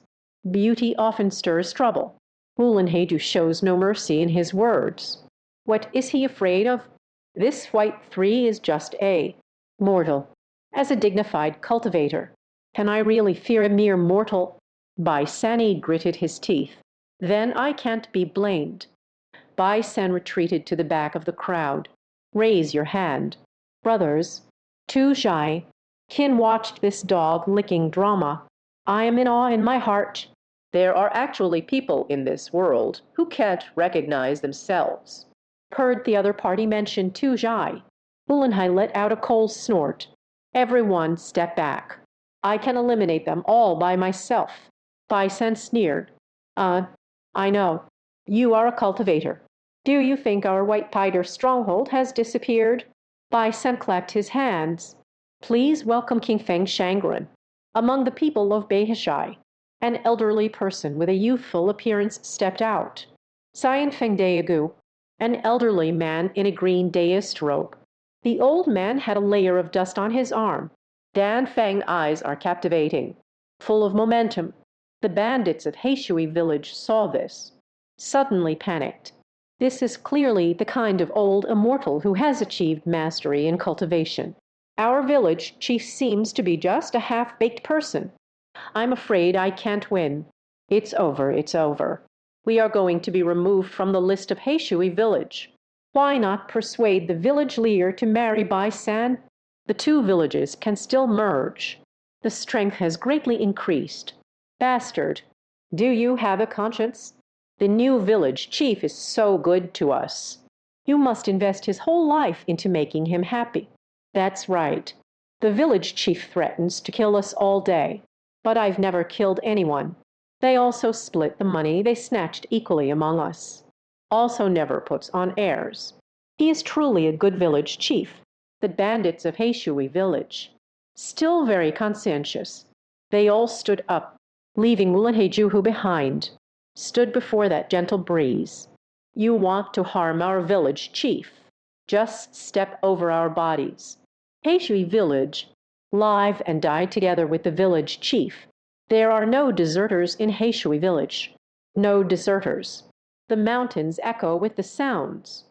Beauty often stirs trouble. Wulenhaidu shows no mercy in his words. What is he afraid of? This white three is just a mortal. As a dignified cultivator, can I really fear a mere mortal? Bai San gritted his teeth. Then I can't be blamed. Bai San retreated to the back of the crowd. Raise your hand. Brothers, Tu Zhai, Qin watched this dog-licking drama. I am in awe in my heart. There are actually people in this world who can't recognize themselves. Heard the other party mention Tu Zhai. Wulenhai let out a cold snort. Everyone step back. I can eliminate them all by myself. Bai San sneered. I know. You are a cultivator. Do you think our white tiger stronghold has disappeared? Bai San clapped his hands. Please welcome King Feng Shangren. Among the people of Beihashai, an elderly person with a youthful appearance stepped out. Xian Feng Daegu, an elderly man in a green daist robe. The old man had a layer of dust on his arm. Dan Feng eyes are captivating, full of momentum. The bandits of Heishui village saw this. Suddenly panicked. This is clearly the kind of old immortal who has achieved mastery in cultivation. Our village chief seems to be just a half-baked person. I'm afraid I can't win. It's over, it's over. We are going to be removed from the list of Heishui village. Why not persuade the village leader to marry Bai San? The two villages can still merge. The strength has greatly increased. Bastard, do you have a conscience? The new village chief is so good to us. You must invest his whole life into making him happy. That's right. The village chief threatens to kill us all day. But I've never killed anyone. They also split the money they snatched equally among us. Also never puts on airs. He is truly a good village chief. The bandits of Heishui village, still very conscientious, they all stood up, leaving Wulenheijuhu behind, stood before that gentle breeze. You want to harm our village chief. Just step over our bodies. Heishui village, live and die together with the village chief. There are no deserters in Heishui village. No deserters. The mountains echo with the sounds.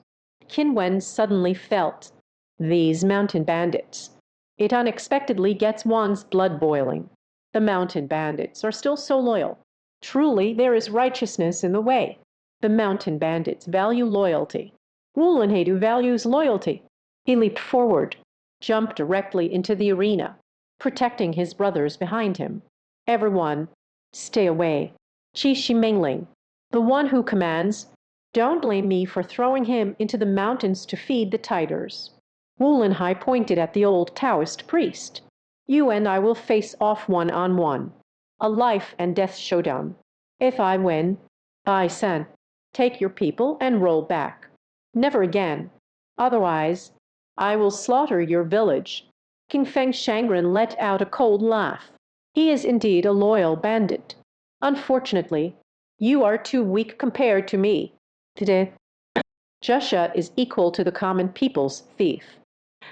Qin Wen suddenly felt these mountain bandits. It unexpectedly gets one's blood boiling. The mountain bandits are still so loyal. Truly, there is righteousness in the way. The mountain bandits value loyalty. Wulenheidu values loyalty. He leaped forward, jumped directly into the arena, protecting his brothers behind him. Everyone, stay away. Qi Shimengling, the one who commands, don't blame me for throwing him into the mountains to feed the tigers. Wulenhai pointed at the old Taoist priest. You and I will face off one-on-one. A life and death showdown. If I win, I San, take your people and roll back. Never again. Otherwise, I will slaughter your village. King Feng Shangren let out a cold laugh. He is indeed a loyal bandit. Unfortunately, you are too weak compared to me. Today, Jusha is equal to the common people's thief.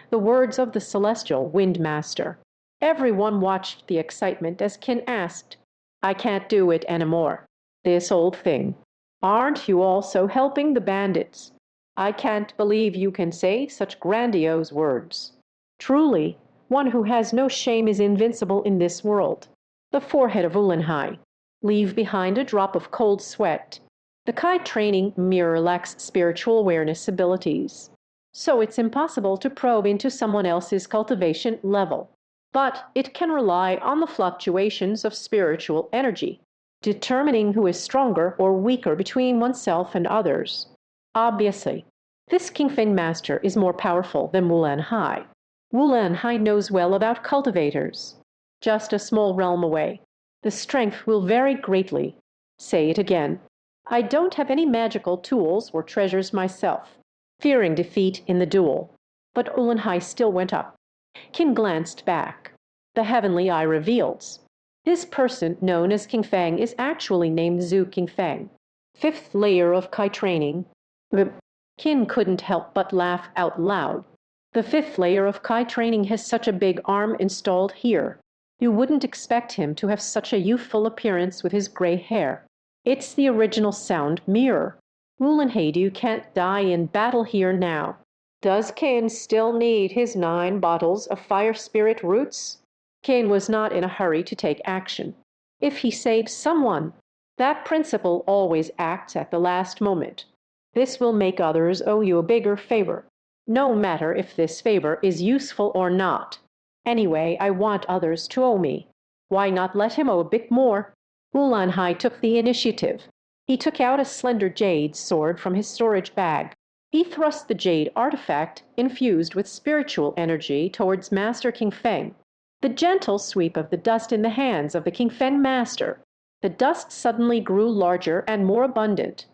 The words of the celestial wind master. Everyone watched the excitement as Qin asked, I can't do it anymore. This old thing. Aren't you also helping the bandits? I can't believe you can say such grandiose words. Truly, one who has no shame is invincible in this world. The forehead of Wulenhai. Leave behind a drop of cold sweat. The Kai training mirror lacks spiritual awareness abilities. So it's impossible to probe into someone else's cultivation level. But it can rely on the fluctuations of spiritual energy, determining who is stronger or weaker between oneself and others. Obviously, this Qingfeng master is more powerful than Wulenhai. Wulenhai knows well about cultivators. Just a small realm away. The strength will vary greatly. Say it again. I don't have any magical tools or treasures myself, fearing defeat in the duel. But Wulenhai still went up. Qin glanced back. The heavenly eye reveals. This person, known as Qingfeng, is actually named Zhu Qingfeng. Fifth layer of Kai training. Qin couldn't help but laugh out loud. The fifth layer of Kai training has such a big arm installed here. You wouldn't expect him to have such a youthful appearance with his gray hair. It's the original sound mirror. Wulenheidu can't die in battle here now. Does Qin still need his 9 bottles of fire spirit roots? Qin was not in a hurry to take action. If he saves someone, that principle always acts at the last moment. This will make others owe you a bigger favor, no matter if this favor is useful or not. Anyway, I want others to owe me. Why not let him owe a bit more? Wulenhai took the initiative. He took out a slender jade sword from his storage bag. He thrust the jade artifact, infused with spiritual energy, towards Master Qingfeng. The gentle sweep of the dust in the hands of the Qingfeng master. The dust suddenly grew larger and more abundant.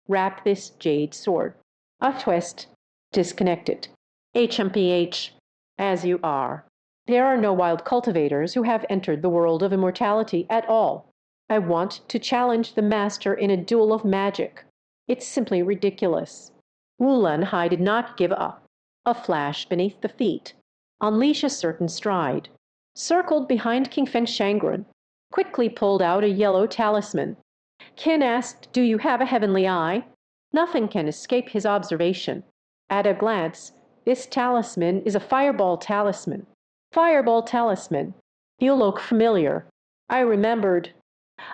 Wrap this jade sword. A twist. Disconnected. HMPH. As you are. There are no wild cultivators who have entered the world of immortality at all. I want to challenge the master in a duel of magic. It's simply ridiculous. Wulenhai did not give up. A flash beneath the feet. Unleash a certain stride. Circled behind King Feng Shangren. Quickly pulled out a yellow talisman. Qin asked, do you have a heavenly eye? Nothing can escape his observation. At a glance, this talisman is a fireball talisman. Fireball talisman. You look familiar. I remembered.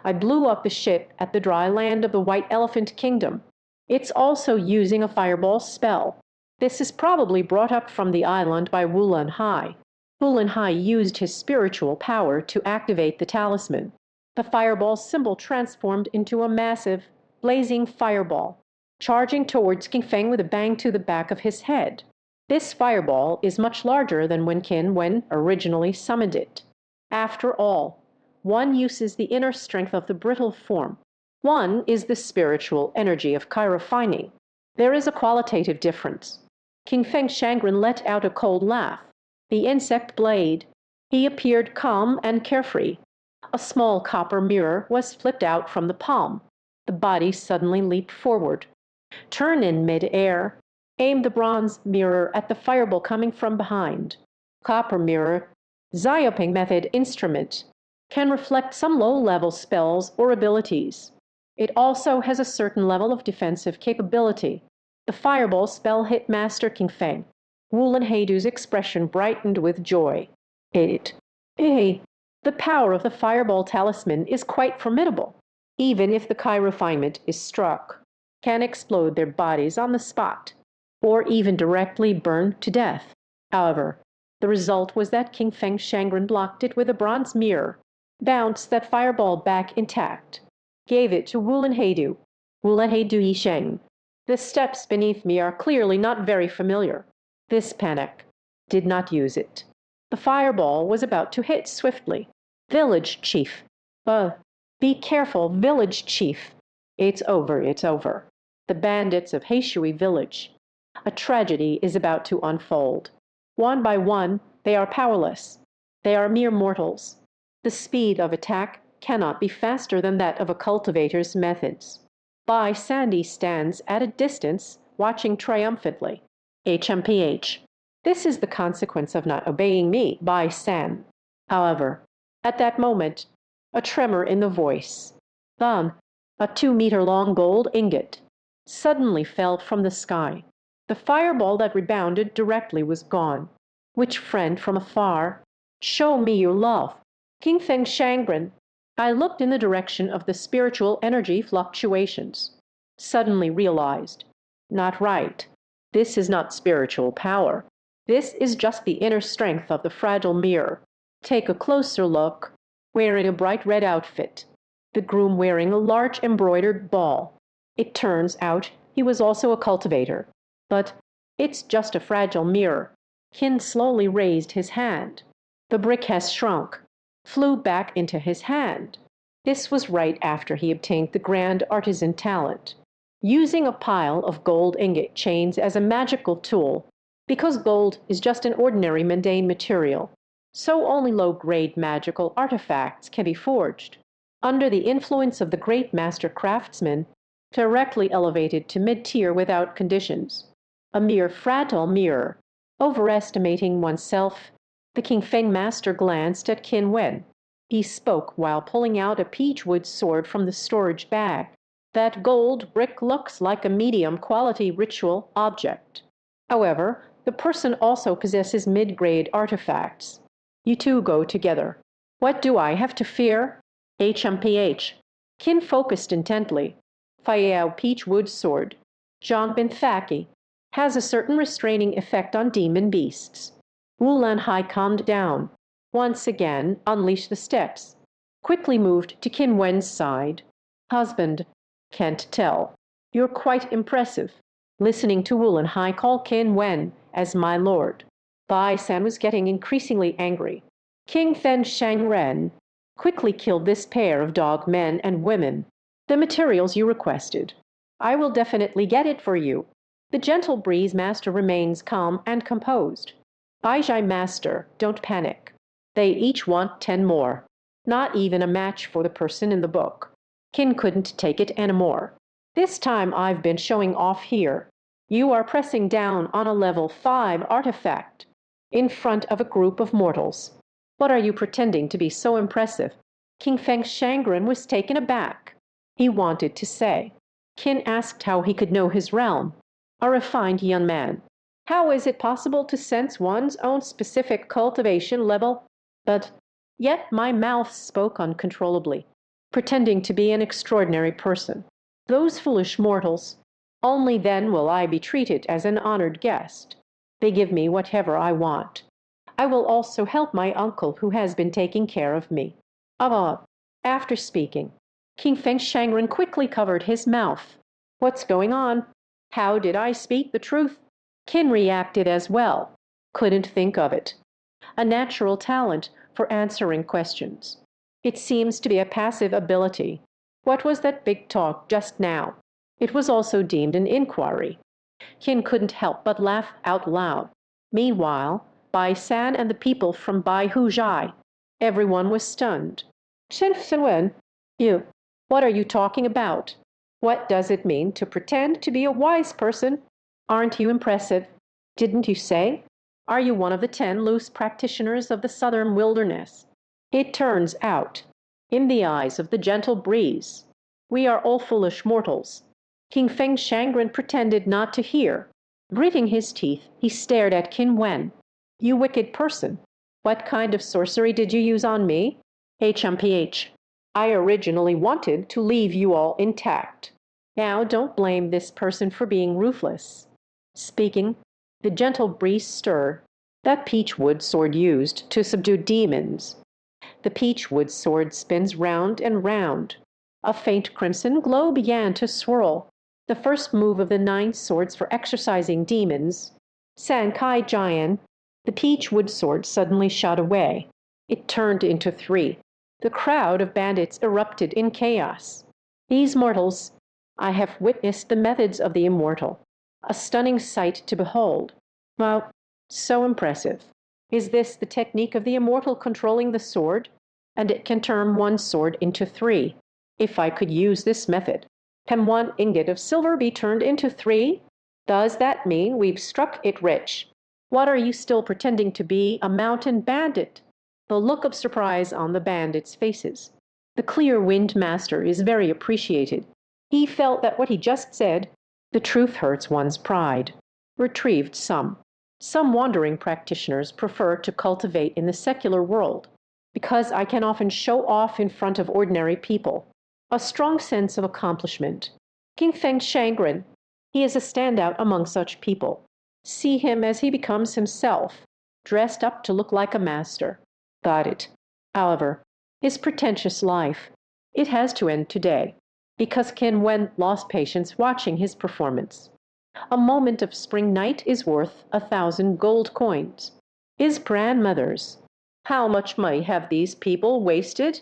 I blew up the ship at the dry land of the White Elephant Kingdom. It's also using a fireball spell. This is probably brought up from the island by Wulenhai. Wulenhai used his spiritual power to activate the talisman. The fireball symbol transformed into a massive, blazing fireball, charging towards Qingfeng with a bang to the back of his head. This fireball is much larger than when Qin Wen originally summoned it. After all, one uses the inner strength of the brittle form. One is the spiritual energy of Kai refining. There is a qualitative difference. King Feng Shangren let out a cold laugh. The insect blade. He appeared calm and carefree. A small copper mirror was flipped out from the palm. The body suddenly leaped forward. Turn in mid-air. Aim the bronze mirror at the fireball coming from behind. Copper mirror. Xiaoping method instrument. Can reflect some low-level spells or abilities. It also has a certain level of defensive capability. The fireball spell hit Master King Feng. Wulin Heidu's expression brightened with joy. The power of the fireball talisman is quite formidable. Even if the Kai refinement is struck, can explode their bodies on the spot, or even directly burn to death. However, the result was that King Feng Shangren blocked it with a bronze mirror, bounced that fireball back intact, gave it to Wulin Heidu. Wulin Heidu Yisheng. The steps beneath me are clearly not very familiar. This panic did not use it. The fireball was about to hit swiftly. Village chief. Be careful, village chief. It's over, it's over. The bandits of Heishui village. A tragedy is about to unfold. One by one, they are powerless. They are mere mortals. The speed of attack cannot be faster than that of a cultivator's methods. Bai Sandy stands at a distance, watching triumphantly. HMPH. This is the consequence of not obeying me, Bai San. However, at that moment, a tremor in the voice. Then, a 2-meter-long gold ingot suddenly fell from the sky. The fireball that rebounded directly was gone. Which friend from afar? Show me your love. King Feng Shangren. I looked in the direction of the spiritual energy fluctuations. Suddenly realized, not right. This is not spiritual power. This is just the inner strength of the fragile mirror. Take a closer look. Wearing a bright red outfit. The groom wearing a large embroidered ball. It turns out he was also a cultivator. But it's just a fragile mirror. Qin slowly raised his hand. The brick has shrunk, flew back into his hand. This was right after he obtained the grand artisan talent. Using a pile of gold ingot chains as a magical tool, because gold is just an ordinary mundane material, so only low-grade magical artifacts can be forged. Under the influence of the great master craftsman, directly elevated to mid-tier without conditions. A mere fragile mirror, overestimating oneself. The King Feng master glanced at Qin Wen. He spoke while pulling out a peachwood sword from the storage bag. That gold brick looks like a medium-quality ritual object. However, the person also possesses mid-grade artifacts. You two go together. What do I have to fear? HMPH. Qin focused intently. Fayao peachwood sword. Zhang Bin Thaki. Has a certain restraining effect on demon beasts. Wulan Hai calmed down. Once again, unleashed the steps. Quickly moved to Qin Wen's side. Husband. Can't tell. You're quite impressive. Listening to Wulan Hai call Qin Wen as my lord. Bai San was getting increasingly angry. King Feng Shangren quickly killed this pair of dog men and women. The materials you requested. I will definitely get it for you. The gentle breeze master remains calm and composed. Baizhai master, don't panic. They each want 10 more. Not even a match for the person in the book. Qin couldn't take it anymore. This time I've been showing off here. You are pressing down on a level 5 artifact in front of a group of mortals. What are you pretending to be so impressive? King Feng Shangren was taken aback. He wanted to say. Qin asked how he could know his realm. A refined young man. How is it possible to sense one's own specific cultivation level? But yet my mouth spoke uncontrollably, pretending to be an extraordinary person. Those foolish mortals. Only then will I be treated as an honored guest. They give me whatever I want. I will also help my uncle who has been taking care of me. After speaking, King Feng Shangren quickly covered his mouth. What's going on? How did I speak the truth? Qin reacted as well. Couldn't think of it. A natural talent for answering questions. It seems to be a passive ability. What was that big talk just now? It was also deemed an inquiry. Qin couldn't help but laugh out loud. Meanwhile, Bai San and the people from Bai Huzhai, everyone was stunned. Qin Wen, you, what are you talking about? What does it mean to pretend to be a wise person? Aren't you impressive? Didn't you say? Are you one of the 10 loose practitioners of the southern wilderness? It turns out, in the eyes of the gentle breeze, we are all foolish mortals. King Feng Shangren pretended not to hear. Gritting his teeth, he stared at Qin Wen. You wicked person, what kind of sorcery did you use on me? HMPH. I originally wanted to leave you all intact. Now don't blame this person for being ruthless. Speaking, the gentle breeze stirred. That peachwood sword used to subdue demons. The peachwood sword spins round and round. A faint crimson glow began to swirl. The first move of the 9 swords for exorcising demons. Sankai Jian. The peachwood sword suddenly shot away. It turned into 3. The crowd of bandits erupted in chaos. These mortals, I have witnessed the methods of the immortal. A stunning sight to behold. Well, so impressive. Is this the technique of the immortal controlling the sword? And it can turn 1 sword into 3. If I could use this method, can 1 ingot of silver be turned into 3? Does that mean we've struck it rich? What are you still pretending to be, a mountain bandit? The look of surprise on the bandits' faces. The clear wind master is very appreciated. He felt that what he just said, the truth hurts one's pride. Retrieved some. Some wandering practitioners prefer to cultivate in the secular world, because I can often show off in front of ordinary people. A strong sense of accomplishment. King Feng Shangren, he is a standout among such people. See him as he becomes himself, dressed up to look like a master. Got it. However, his pretentious life, it has to end today, because Qin Wen lost patience watching his performance. A moment of spring night is worth 1,000 gold coins. His grandmother's. How much money have these people wasted?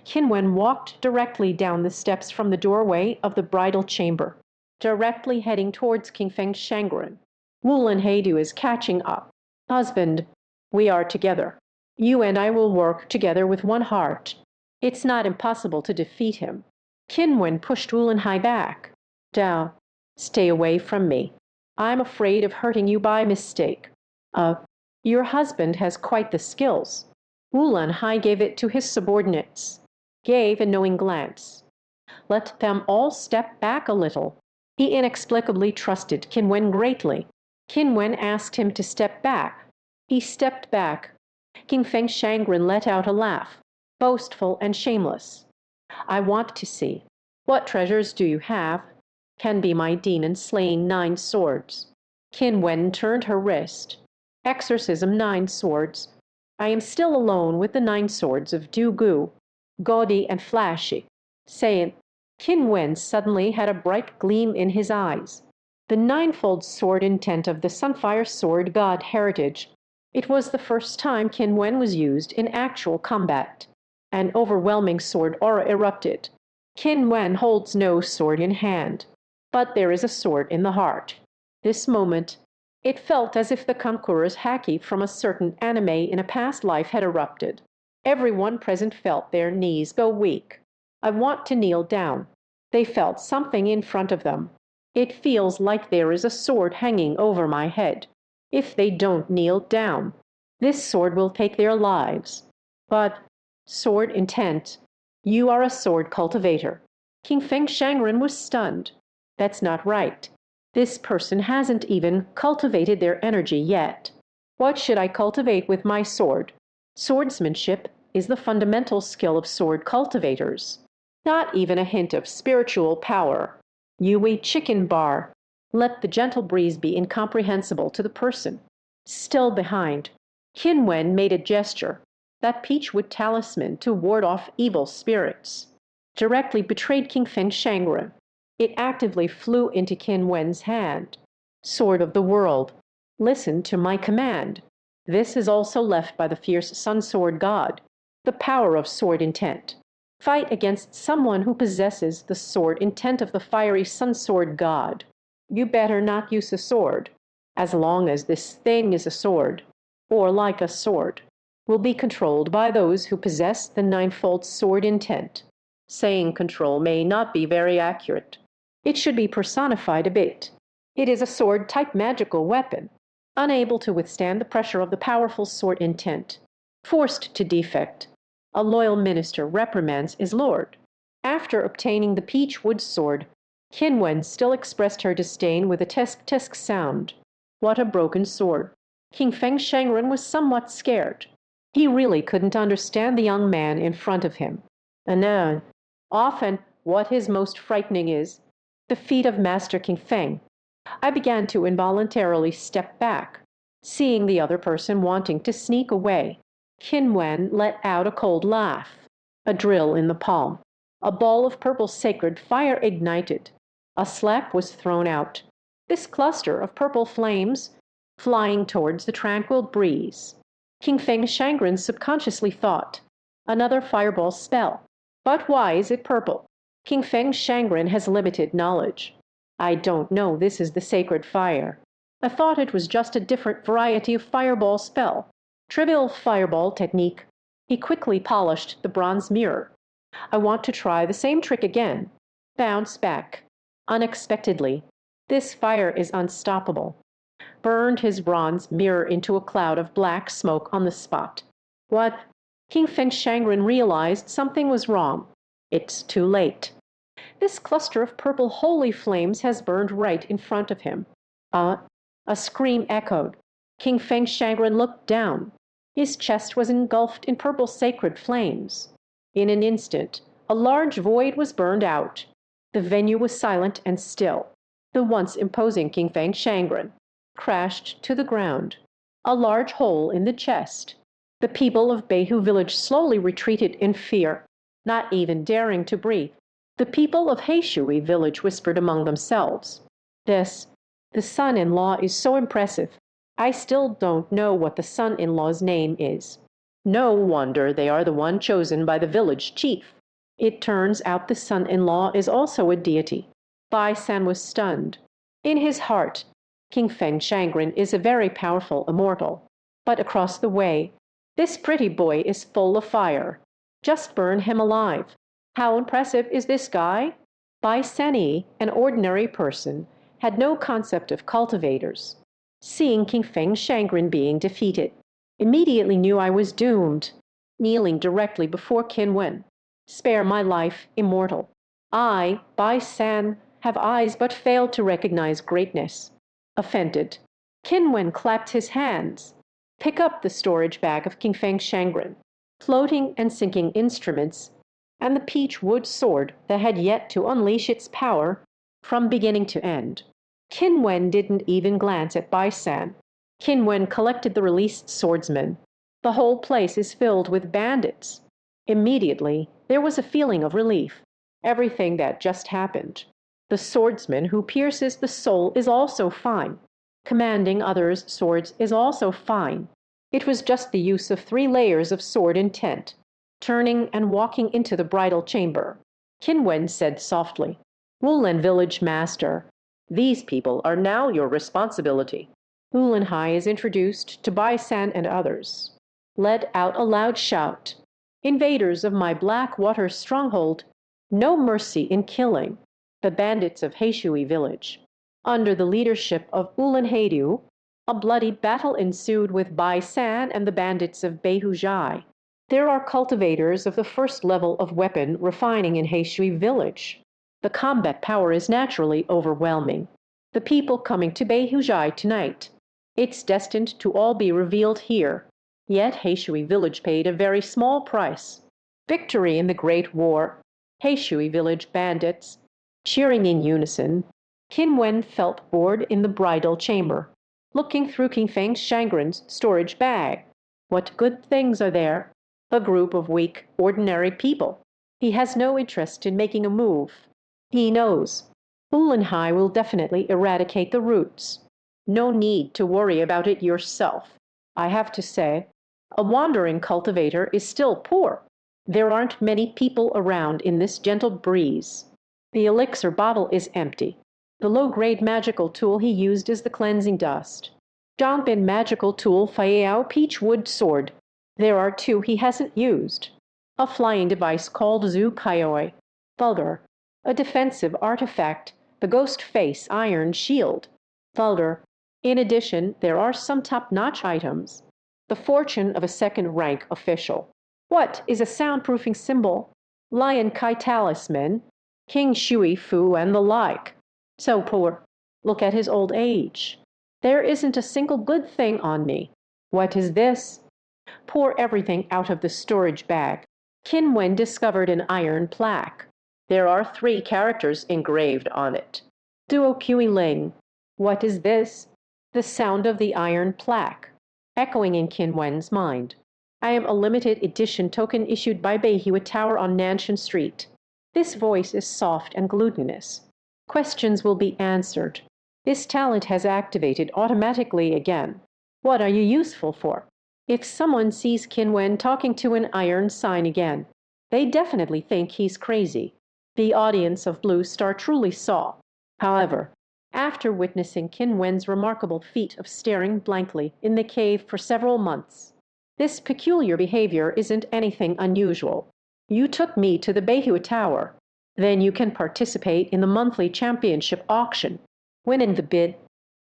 Qin Wen walked directly down the steps from the doorway of the bridal chamber, directly heading towards King Feng Shangren. Wulin Heidu is catching up. Husband, we are together. You and I will work together with one heart. It's not impossible to defeat him. Qin Wen pushed Wulin Hai back. Dao, stay away from me. I'm afraid of hurting you by mistake. Your husband has quite the skills. Wulin Hai gave it to his subordinates. Gave a knowing glance. Let them all step back a little. He inexplicably trusted Qin Wen greatly. Qin Wen asked him to step back. He stepped back. King Feng Shangren let out a laugh, boastful and shameless. I want to see. What treasures do you have? Can be my demon slaying 9 swords. Qin Wen turned her wrist. Exorcism 9 swords. I am still alone with the 9 swords of Du Gu, gaudy and flashy. Saying, Qin Wen suddenly had a bright gleam in his eyes. The 9-fold sword intent of the Sunfire Sword God heritage. It was the first time Qin Wen was used in actual combat. An overwhelming sword aura erupted. Qin Wen holds no sword in hand, but there is a sword in the heart. This moment, it felt as if the conqueror's haki from a certain anime in a past life had erupted. Everyone present felt their knees go weak. I want to kneel down. They felt something in front of them. It feels like there is a sword hanging over my head. If they don't kneel down, this sword will take their lives. But, sword intent, you are a sword cultivator. King Feng Shangren was stunned. That's not right. This person hasn't even cultivated their energy yet. What should I cultivate with my sword? Swordsmanship is the fundamental skill of sword cultivators. Not even a hint of spiritual power. Yui chicken bar. Let the gentle breeze be incomprehensible to the person. Still behind, Qin Wen made a gesture, that peachwood talisman to ward off evil spirits. Directly betrayed King Feng Shangren. It actively flew into Qin Wen's hand. Sword of the world, listen to my command. This is also left by the fierce Sun Sword God, the power of sword intent. Fight against someone who possesses the sword intent of the fiery Sun Sword God. You better not use a sword, as long as this thing is a sword, or like a sword, will be controlled by those who possess the ninefold sword intent. Saying control may not be very accurate. It should be personified a bit. It is a sword-type magical weapon, unable to withstand the pressure of the powerful sword intent. Forced to defect, a loyal minister reprimands his lord. After obtaining the peach wood sword, Qin Wen still expressed her disdain with a tisk-tisk sound. What a broken sword. King Feng Shangren was somewhat scared. He really couldn't understand the young man in front of him. And often what is most frightening is the feat of Master King Feng. I began to involuntarily step back, seeing the other person wanting to sneak away. Qin Wen let out a cold laugh. A drill in the palm. A ball of purple sacred fire ignited. A slap was thrown out. This cluster of purple flames flying towards the tranquil breeze. King Feng Shangren subconsciously thought, another fireball spell. But why is it purple? King Feng Shangren has limited knowledge. I don't know this is the sacred fire. I thought it was just a different variety of fireball spell. Trivial fireball technique. He quickly polished the bronze mirror. I want to try the same trick again. Bounce back. Unexpectedly. This fire is unstoppable. Burned his bronze mirror into a cloud of black smoke on the spot. What? King Feng Shangren realized something was wrong. It's too late. This cluster of purple holy flames has burned right in front of him. A scream echoed. King Feng Shangren looked down. His chest was engulfed in purple sacred flames. In an instant, a large void was burned out. The venue was silent and still. The once imposing King Feng Shangren crashed to the ground. A large hole in the chest. The people of Beihu village slowly retreated in fear, not even daring to breathe. The people of Heishui village whispered among themselves. The son-in-law is so impressive. I still don't know what the son-in-law's name is. No wonder they are the one chosen by the village chief. It turns out the son-in-law is also a deity. Bai San was stunned. In his heart, King Feng Shangren is a very powerful immortal. But across the way, this pretty boy is full of fire. Just burn him alive. How impressive is this guy? Bai Sani, an ordinary person, had no concept of cultivators. Seeing King Feng Shangren being defeated, immediately knew I was doomed. Kneeling directly before Qin Wen. Spare my life, immortal. I, Bai San, have eyes but failed to recognize greatness. Offended, Qin Wen clapped his hands. Pick up the storage bag of King Feng Shangren, floating and sinking instruments, and the peach wood sword that had yet to unleash its power from beginning to end. Qin Wen didn't even glance at Bai San. Qin Wen collected the released swordsmen. The whole place is filled with bandits. Immediately, there was a feeling of relief. Everything that just happened. The swordsman who pierces the soul is also fine. Commanding others' swords is also fine. It was just the use of 3 layers of sword intent. Turning and walking into the bridal chamber, Qin Wen said softly, Wulin village master, these people are now your responsibility. Wulin Hai is introduced to Bai San and others. Let out a loud shout. Invaders of my black water stronghold, no mercy in killing the bandits of Heishui village. Under the leadership of Wulin Heidu, a bloody battle ensued with Bai San and the bandits of Beihujai. There are cultivators of the first level of weapon refining in Heishui village. The combat power is naturally overwhelming. The people coming to Beihujai tonight. It's destined to all be revealed here. Yet Heishui village paid a very small price. Victory in the Great War. Heishui village bandits. Cheering in unison. Qin Wen felt bored in the bridal chamber, looking through King Feng Shangren's storage bag. What good things are there? A group of weak, ordinary people. He has no interest in making a move. He knows. Wulin Hai will definitely eradicate the roots. No need to worry about it yourself. I have to say, a wandering cultivator is still poor. There aren't many people around in this gentle breeze. The elixir bottle is empty. The low-grade magical tool he used is the cleansing dust. Dongbin magical tool Faiao Peach Wood Sword. There are two he hasn't used. A flying device called Zu Kaioi. Vulgar. A defensive artifact, the Ghost Face Iron Shield. Vulgar. In addition, there are some top-notch items. The fortune of a second-rank official. What is a soundproofing symbol? Lion Kai Talisman, King Shui Fu, and the like. So poor. Look at his old age. There isn't a single good thing on me. What is this? Pour everything out of the storage bag. Qin Wen discovered an iron plaque. There are 3 characters engraved on it. Duo Kui Ling. What is this? The sound of the iron plaque, echoing in Qin Wen's mind. I am a limited edition token issued by Beihui Tower on Nanshan Street. This voice is soft and glutinous. Questions will be answered. This talent has activated automatically again. What are you useful for? If someone sees Qin Wen talking to an iron sign again, they definitely think he's crazy. The audience of Blue Star truly saw. However, after witnessing Qin Wen's remarkable feat of staring blankly in the cave for several months, this peculiar behavior isn't anything unusual. You took me to the Beihui Tower. Then you can participate in the monthly championship auction. Win in the bid.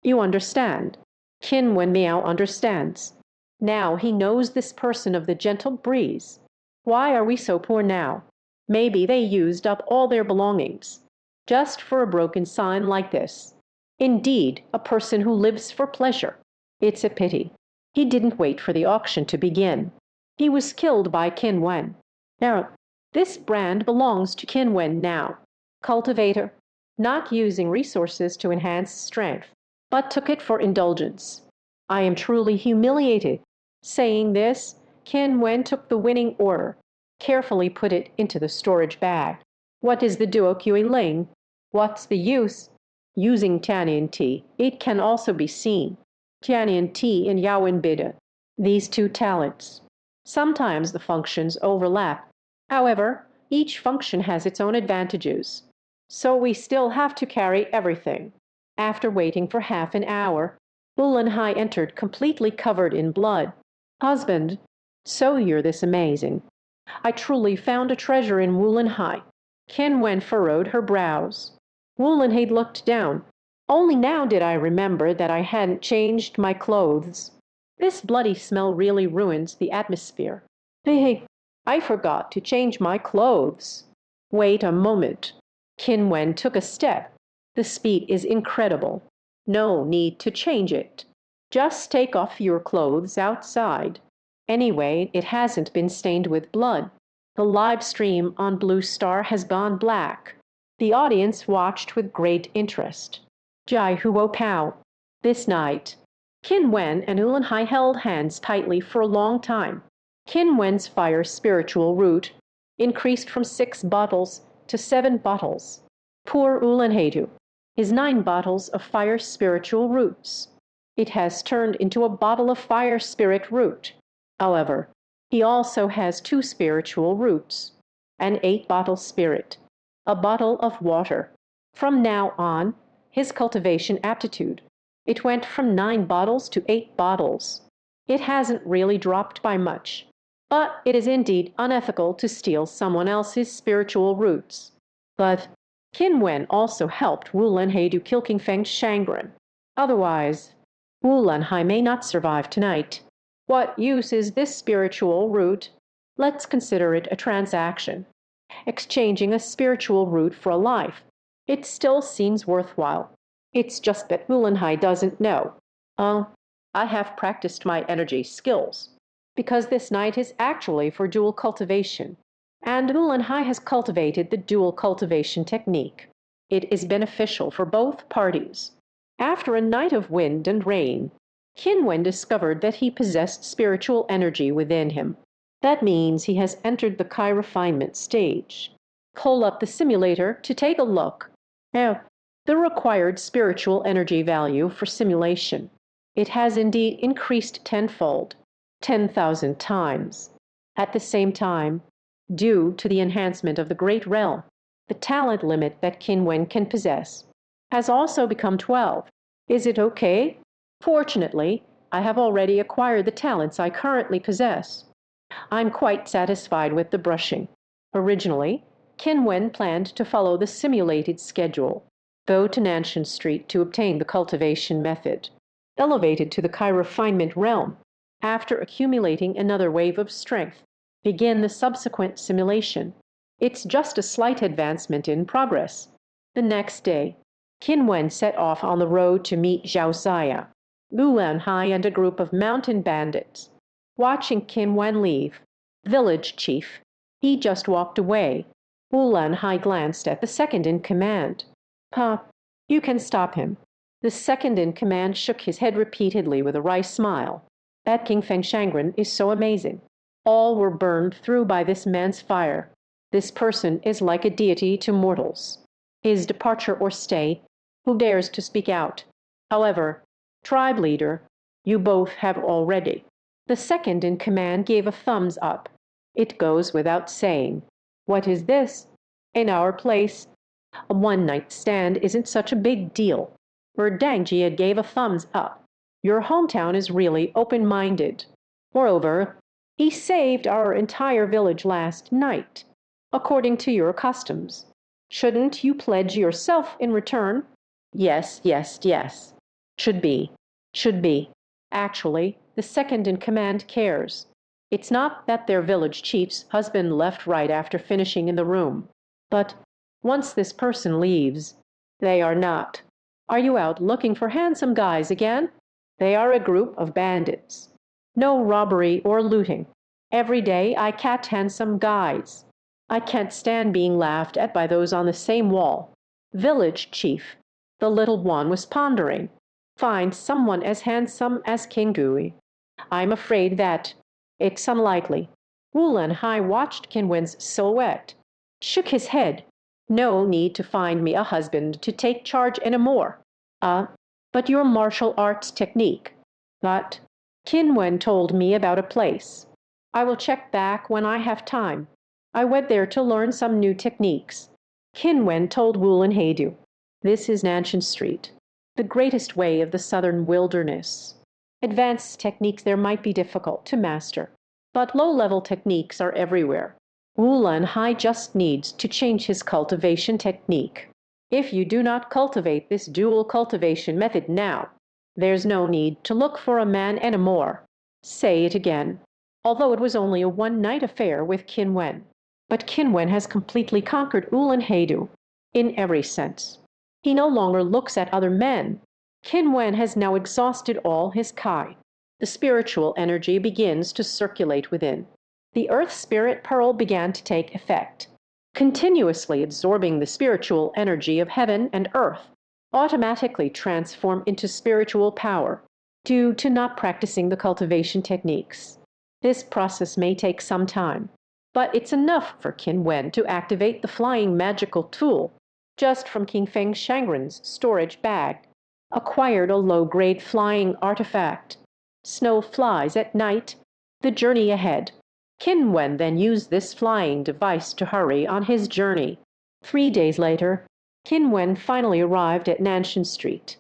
You understand. Qin Wen Miao understands. Now he knows this person of the gentle breeze. Why are we so poor now? Maybe they used up all their belongings. Just for a broken sign like this. Indeed, a person who lives for pleasure. It's a pity. He didn't wait for the auction to begin. He was killed by Qin Wen. Now, this brand belongs to Qin Wen now. Cultivator, not using resources to enhance strength, but took it for indulgence. I am truly humiliated. Saying this, Qin Wen took the winning order, carefully put it into the storage bag. What is the Duo Kui Ling? What's the use? Using Tianyan tea, it can also be seen. Tianyan tea and Yaowen Bida, these 2 talents. Sometimes the functions overlap. However, each function has its own advantages. So we still have to carry everything. After waiting for half an hour, Wulanhai entered completely covered in blood. Husband, so you're this amazing. I truly found a treasure in Wulanhai. Qin Wen furrowed her brows. Wulanhai looked down. Only now did I remember that I hadn't changed my clothes. This bloody smell really ruins the atmosphere. Hey, I forgot to change my clothes. Wait a moment. Qin Wen took a step. The speed is incredible. No need to change it. Just take off your clothes outside. Anyway, it hasn't been stained with blood. The live stream on Blue Star has gone black. The audience watched with great interest. Jai Huo Pao. This night, Qin Wen and Wulanhai held hands tightly for a long time. Qin Wen's fire spiritual root increased from 6 bottles to 7 bottles. Poor Wulanhai, his 9 bottles of fire spiritual roots. It has turned into a bottle of fire spirit root. However, he also has 2 spiritual roots, an 8-bottle spirit, a bottle of water. From now on, his cultivation aptitude, it went from 9 bottles to 8 bottles. It hasn't really dropped by much, but it is indeed unethical to steal someone else's spiritual roots. But Qin Wen also helped Wulanhai to kill King Feng Shangren. Otherwise, Wulanhai may not survive tonight. What use is this spiritual root? Let's consider it a transaction. Exchanging a spiritual root for a life. It still seems worthwhile. It's just that Wulanhai doesn't know. I have practiced my energy skills, because this night is actually for dual cultivation, and Wulanhai has cultivated the dual cultivation technique. It is beneficial for both parties. After a night of wind and rain, Qin Wen discovered that he possessed spiritual energy within him. That means he has entered the Kai refinement stage. Pull up the simulator to take a look. Now, the required spiritual energy value for simulation. It has indeed increased tenfold, 10,000 times. At the same time, due to the enhancement of the Great Realm, the talent limit that Qin Wen can possess has also become 12. Is it okay? Fortunately, I have already acquired the talents I currently possess. I'm quite satisfied with the brushing. Originally, Qin Wen planned to follow the simulated schedule, go to Nanshan Street to obtain the cultivation method, elevated to the Kai refinement realm. After accumulating another wave of strength, begin the subsequent simulation. It's just a slight advancement in progress. The next day, Qin Wen set off on the road to meet Zhao Saya, Lu Lanhai, and a group of mountain bandits. Watching Qin Wen leave, village chief, he just walked away. Wu Lanhai glanced at the second in command. Pa, you can stop him. The second in command shook his head repeatedly with a wry smile. That King Feng Shangren is so amazing. All were burned through by this man's fire. This person is like a deity to mortals. His departure or stay, who dares to speak out? However, tribe leader, you both have already. The second in command gave a thumbs up. It goes without saying. What is this? In our place, a one-night stand isn't such a big deal. Dang Jia gave a thumbs up. Your hometown is really open-minded. Moreover, he saved our entire village last night, according to your customs. Shouldn't you pledge yourself in return? Yes, yes, yes. Should be. Should be. Actually, the second in command cares. It's not that their village chief's husband left right after finishing in the room. But once this person leaves, they are not. Are you out looking for handsome guys again? They are a group of bandits. No robbery or looting. Every day I catch handsome guys. I can't stand being laughed at by those on the same wall. Village chief, the little one was pondering. Find someone as handsome as King Gui. I'm afraid that it's unlikely. Wu Lanhai watched Qin Wen's silhouette, shook his head. No need to find me a husband to take charge anymore. But your martial arts technique. But Qin Wen told me about a place. I will check back when I have time. I went there to learn some new techniques. Qin Wen told Wu Lanhaidu. This is Nanshan Street, the greatest way of the southern wilderness. Advanced techniques there might be difficult to master, but low-level techniques are everywhere. Wu Lanhai just needs to change his cultivation technique. If you do not cultivate this dual cultivation method now, there's no need to look for a man anymore. Say it again. Although it was only a one-night affair with Qin Wen. But Qin Wen has completely conquered Ulanheidu in every sense. He no longer looks at other men. Qin Wen has now exhausted all his Kai. The spiritual energy begins to circulate within. The earth spirit pearl began to take effect, continuously absorbing the spiritual energy of heaven and earth, automatically transform into spiritual power due to not practicing the cultivation techniques. This process may take some time, but it's enough for Qin Wen to activate the flying magical tool just from King Feng Shangren's storage bag. Acquired a low-grade flying artifact. Snow flies at night. The journey ahead. Qin Wen then used this flying device to hurry on his journey. 3 days later, Qin Wen finally arrived at Nanshan Street.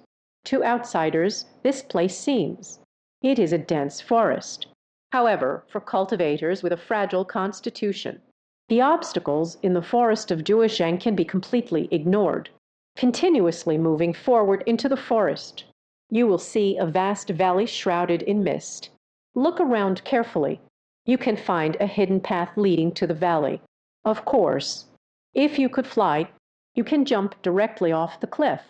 To outsiders, this place seems. It is a dense forest. However, for cultivators with a fragile constitution, the obstacles in the forest of Duozhang can be completely ignored. Continuously moving forward into the forest, you will see a vast valley shrouded in mist. Look around carefully. You can find a hidden path leading to the valley. Of course, if you could fly, you can jump directly off the cliff.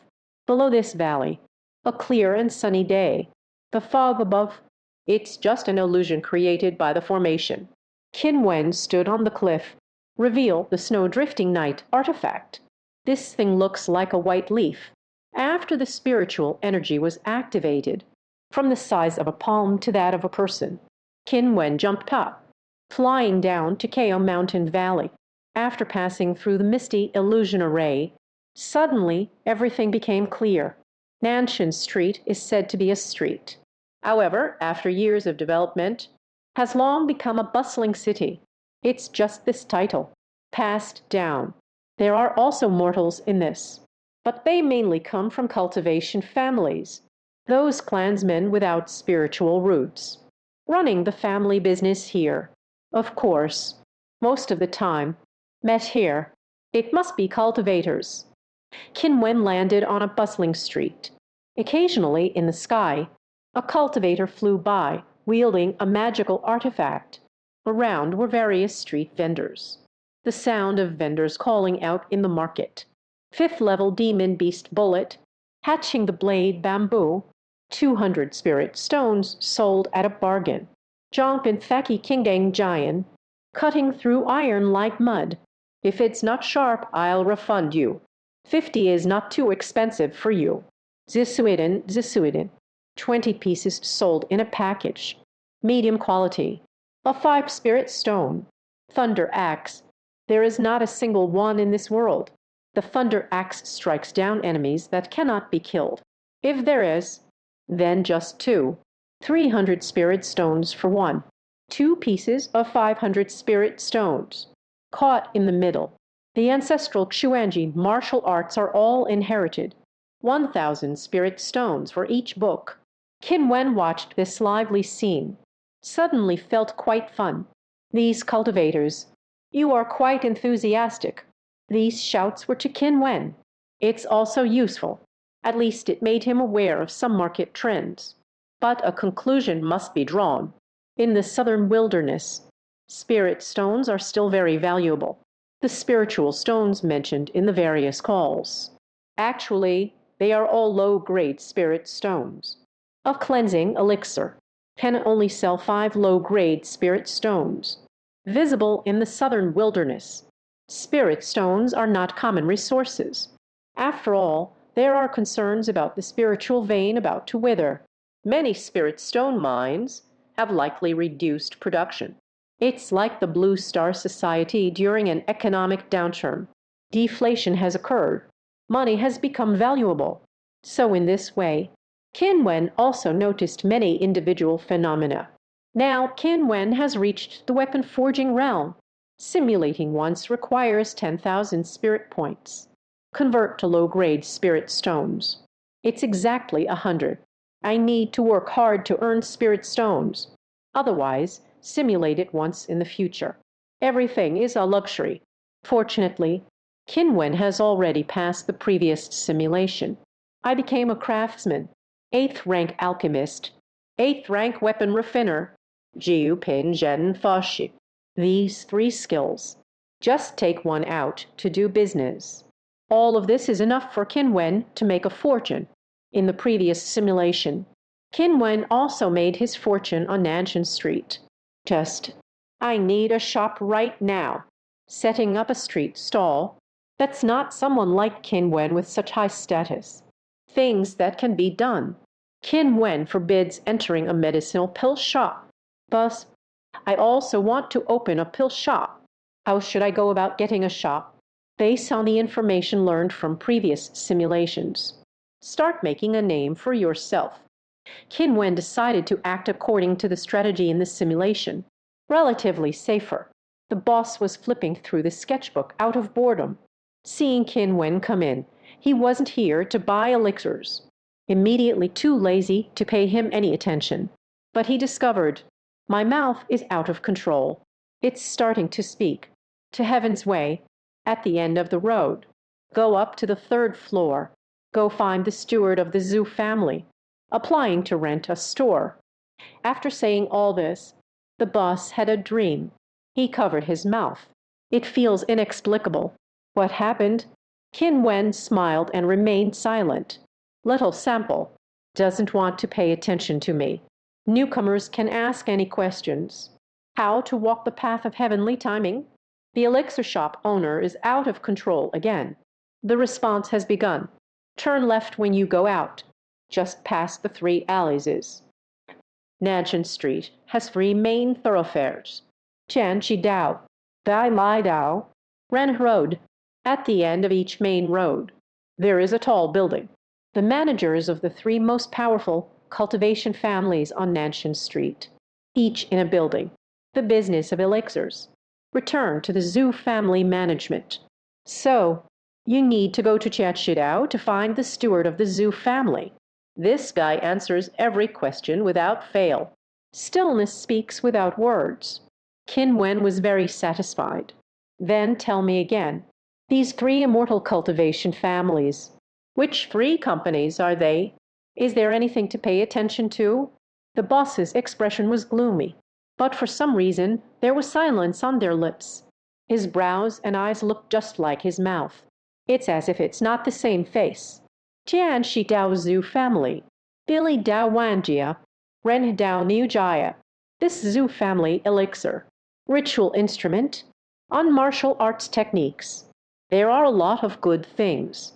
Below this valley, a clear and sunny day. The fog above, it's just an illusion created by the formation. Qin Wen stood on the cliff, revealed the snow-drifting night artifact. This thing looks like a white leaf. After the spiritual energy was activated, from the size of a palm to that of a person, Qin Wen jumped up, flying down to Kao Mountain Valley. After passing through the misty illusion array, suddenly everything became clear. Nanshan Street is said to be a street. However, after years of development, has long become a bustling city. It's just this title, passed down. There are also mortals in this. but they mainly come from cultivation families, those clansmen without spiritual roots, running the family business here. Of course, most of the time, met here, it must be cultivators. Qin Wen landed on a bustling street. Occasionally, in the sky, a cultivator flew by, wielding a magical artifact. Around were various street vendors. The sound of vendors calling out in the market. Fifth level demon beast bullet, hatching the blade bamboo, 200 spirit stones sold at a bargain. Zhongpin Thaki Kingdang Jian, cutting through iron like mud. If it's not sharp, I'll refund you. 50 is not too expensive for you. Zisuiden, 20 pieces sold in a package. Medium quality. A 5 spirit stone. Thunder axe. There is not a single one in this world. The thunder axe strikes down enemies that cannot be killed. If there is, then just 2. 300 spirit stones for one. 2 pieces of 500 spirit stones. Caught in the middle. The ancestral Xuanji martial arts are all inherited. 1,000 spirit stones for each book. Qin Wen watched this lively scene. Suddenly felt quite fun. These cultivators. You are quite enthusiastic. These shouts were to Qin Wen. It's also useful. At least it made him aware of some market trends. But a conclusion must be drawn. In the southern wilderness, spirit stones are still very valuable. The spiritual stones mentioned in the various calls. Actually, they are all low-grade spirit stones. A cleansing elixir can only sell 5 low-grade spirit stones. Visible in the southern wilderness. Spirit stones are not common resources. After all, there are concerns about the spiritual vein about to wither. Many spirit stone mines have likely reduced production. It's like the Blue Star Society during an economic downturn. Deflation has occurred. Money has become valuable. So in this way, Qin Wen also noticed many individual phenomena. Now Qin Wen has reached the weapon forging realm. Simulating once requires 10,000 spirit points. Convert to low-grade spirit stones. It's exactly 100. I need to work hard to earn spirit stones. Otherwise, simulate it once in the future. Everything is a luxury. Fortunately, Qin Wen has already passed the previous simulation. I became a craftsman, 8th rank alchemist, 8th rank weapon refiner, Jiu Pin Zhen Fashi. These 3 skills. Just take one out to do business. All of this is enough for Qin Wen to make a fortune. In the previous simulation, Qin Wen also made his fortune on Nanshan Street. I need a shop right now. Setting up a street stall. That's not someone like Qin Wen with such high status. Things that can be done. Qin Wen forbids entering a medicinal pill shop. Thus, I also want to open a pill shop. How should I go about getting a shop? Based on the information learned from previous simulations. Start making a name for yourself. Qin Wen decided to act according to the strategy in the simulation. Relatively safer. The boss was flipping through the sketchbook out of boredom. Seeing Qin Wen come in, he wasn't here to buy elixirs. Immediately too lazy to pay him any attention. But he discovered, my mouth is out of control. It's starting to speak. To Heaven's Way, at the end of the road. Go up to the 3rd floor. Go find the steward of the Zhu family, applying to rent a store. After saying all this, the boss had a dream. He covered his mouth. It feels inexplicable. What happened? Qin Wen smiled and remained silent. Little sample. Doesn't want to pay attention to me. Newcomers can ask any questions. How to walk the path of heavenly timing? The elixir shop owner is out of control again. The response has begun. Turn left when you go out. Just past the 3 alleys. Nanshan Street has 3 main thoroughfares. Tianqi Dao, Dai Lai Dao, Ren Road. At the end of each main road, there is a tall building. The managers of the 3 most powerful cultivation families on Nanshan Street, each in a building. The business of elixirs. Return to the Zhu family management. So, You need to go to Dao to find the steward of the Zhu family. This guy answers every question without fail. Stillness speaks without words. Qin Wen was very satisfied. Then tell me again, these three immortal cultivation families, which three companies are they? Is there anything to pay attention to? The boss's expression was gloomy, but for some reason there was silence on their lips. His brows and eyes looked just like his mouth. It's as if it's not the same face. Tian Shi Dao Zhu family, Billy Dao Wanjia, Ren Dao Niu Jaya. This Zhu family elixir, ritual instrument, on martial arts techniques. There are a lot of good things.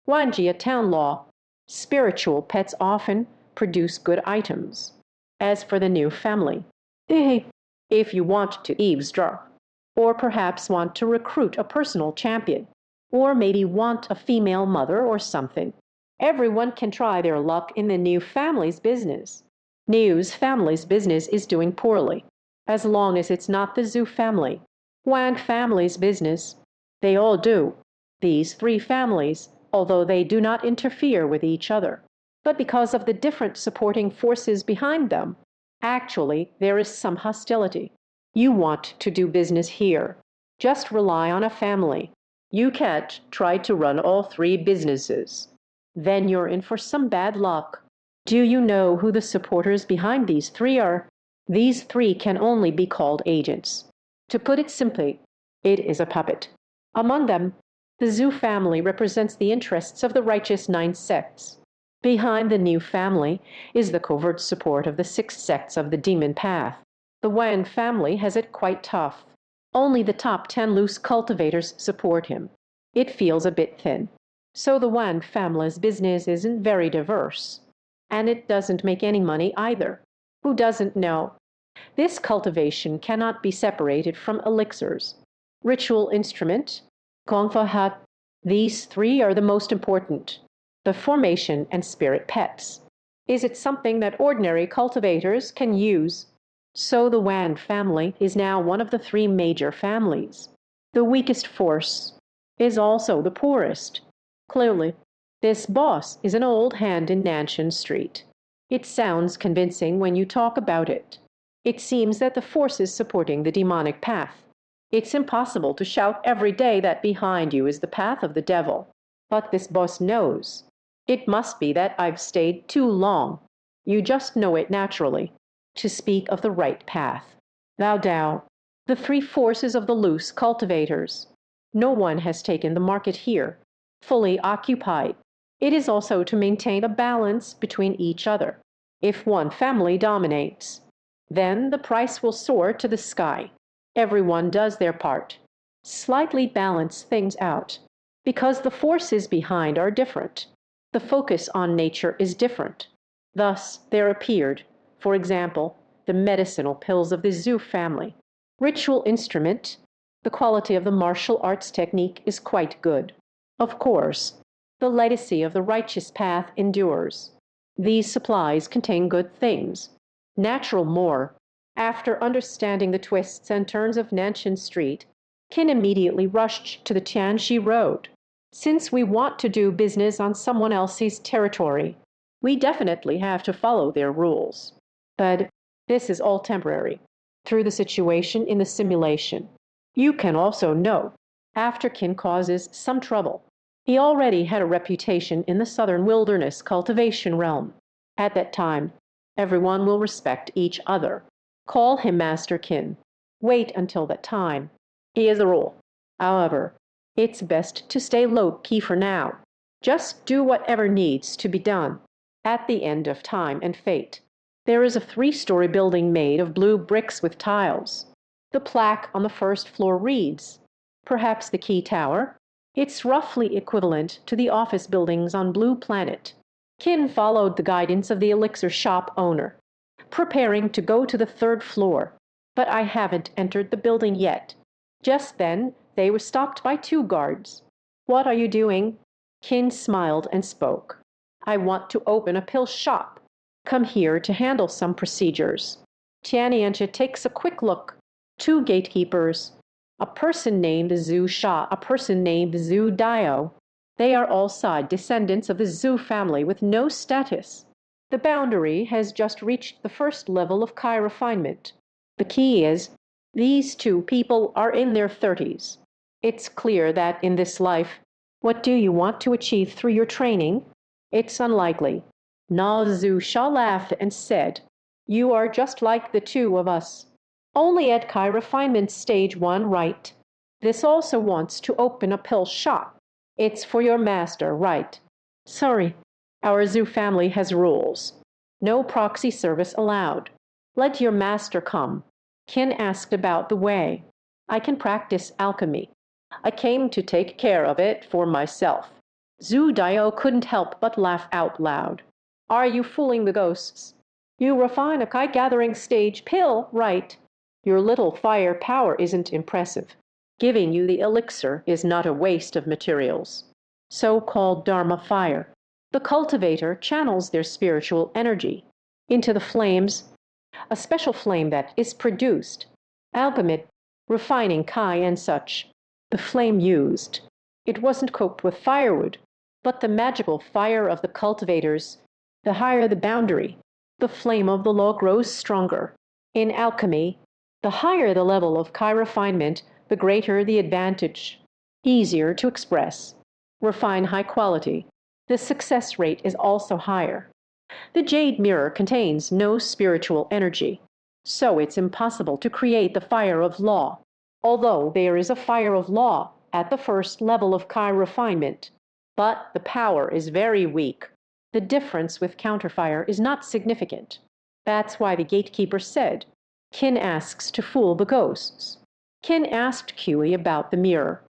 Wanjia town law, spiritual pets often produce good items. As for the new family, if you want to eavesdrop, or perhaps want to recruit a personal champion, or maybe want a female mother or something, everyone can try their luck in the new family's business. Niu's family's business is doing poorly, as long as it's not the Zhu family. Wan family's business, they all do. These three families, although they do not interfere with each other, but because of the different supporting forces behind them, actually there is some hostility. You want to do business here. Just rely on a family. You can't try to run all three businesses. Then you're in for some bad luck. Do you know who the supporters behind these three are? These three can only be called agents. To put it simply, it is a puppet. Among them, the Zhu family represents the interests of the righteous 9 sects. Behind the new family is the covert support of the 6 sects of the demon path. The Wan family has it quite tough. Only the top 10 loose cultivators support him. It feels a bit thin. So the Wan family's business isn't very diverse. And it doesn't make any money either. Who doesn't know? This cultivation cannot be separated from elixirs. Ritual instrument, Gongfa hat, these three are the most important. The formation and spirit pets. Is it something that ordinary cultivators can use? So the Wan family is now one of the three major families. The weakest force is also the poorest. Clearly, this boss is an old hand in Nanshan Street. It sounds convincing when you talk about it. It seems that the force is supporting the demonic path. It's impossible to shout every day that behind you is the path of the devil. But this boss knows. It must be that I've stayed too long. You just know it naturally. To speak of the right path. Thou Dao, the three forces of the loose cultivators. No one has taken the market here, fully occupied. It is also to maintain a balance between each other. If one family dominates, then the price will soar to the sky. Everyone does their part. Slightly balance things out. Because the forces behind are different. The focus on nature is different. Thus, there appeared, for example, the medicinal pills of the Zhu family. Ritual instrument, the quality of the martial arts technique is quite good. Of course, the legacy of the righteous path endures. These supplies contain good things. Natural more. After understanding the twists and turns of Nanshan Street, Qin immediately rushed to the Tianxi Road. Since we want to do business on someone else's territory, we definitely have to follow their rules. But this is all temporary. Through the situation in the simulation, you can also know, after Qin causes some trouble, he already had a reputation in the southern wilderness cultivation realm. At that time, everyone will respect each other. Call him Master Qin. Wait until that time. He is the rule. However, it's best to stay low-key for now. Just do whatever needs to be done. At the end of time and fate, there is a 3-story building made of blue bricks with tiles. The plaque on the first floor reads, perhaps the Key Tower. It's roughly equivalent to the office buildings on Blue Planet. Qin followed the guidance of the elixir shop owner, preparing to go to the 3rd floor, but I haven't entered the building yet. Just then, they were stopped by 2 guards. What are you doing? Qin smiled and spoke. I want to open a pill shop. Come here to handle some procedures. Tianianjia takes a quick look. 2 gatekeepers. A person named Zhu Sha, a person named Zhu Dao. They are all side descendants of the Zhu family with no status. The boundary has just reached the first level of Kai refinement. The key is, these two people are in their 30s. It's clear that in this life, what do you want to achieve through your training? It's unlikely. Na Zhu Sha laughed and said, "You are just like the two of us. Only at Kai refinement stage 1, right? This also wants to open a pill shop. It's for your master, right? Sorry, our Zhu family has rules. No proxy service allowed. Let your master come." Qin asked about the way. "I can practice alchemy. I came to take care of it for myself." Zhu Dao couldn't help but laugh out loud. "Are you fooling the ghosts? You refine a kite gathering stage pill, right? Your little fire power isn't impressive. Giving you the elixir is not a waste of materials. So-called Dharma fire. The cultivator channels their spiritual energy into the flames, a special flame that is produced. Alchemy, refining Kai and such. The flame used. It wasn't cooked with firewood, but the magical fire of the cultivators. The higher the boundary, the flame of the law grows stronger. In alchemy, the higher the level of Kai refinement, the greater the advantage. Easier to express. Refine high quality. The success rate is also higher. The jade mirror contains no spiritual energy, so it's impossible to create the fire of law, although there is a fire of law at the first level of Kai refinement. But the power is very weak. The difference with counterfire is not significant. That's why the gatekeeper said, "Qin asks to fool the ghosts." Qin asked Qi about the mirror.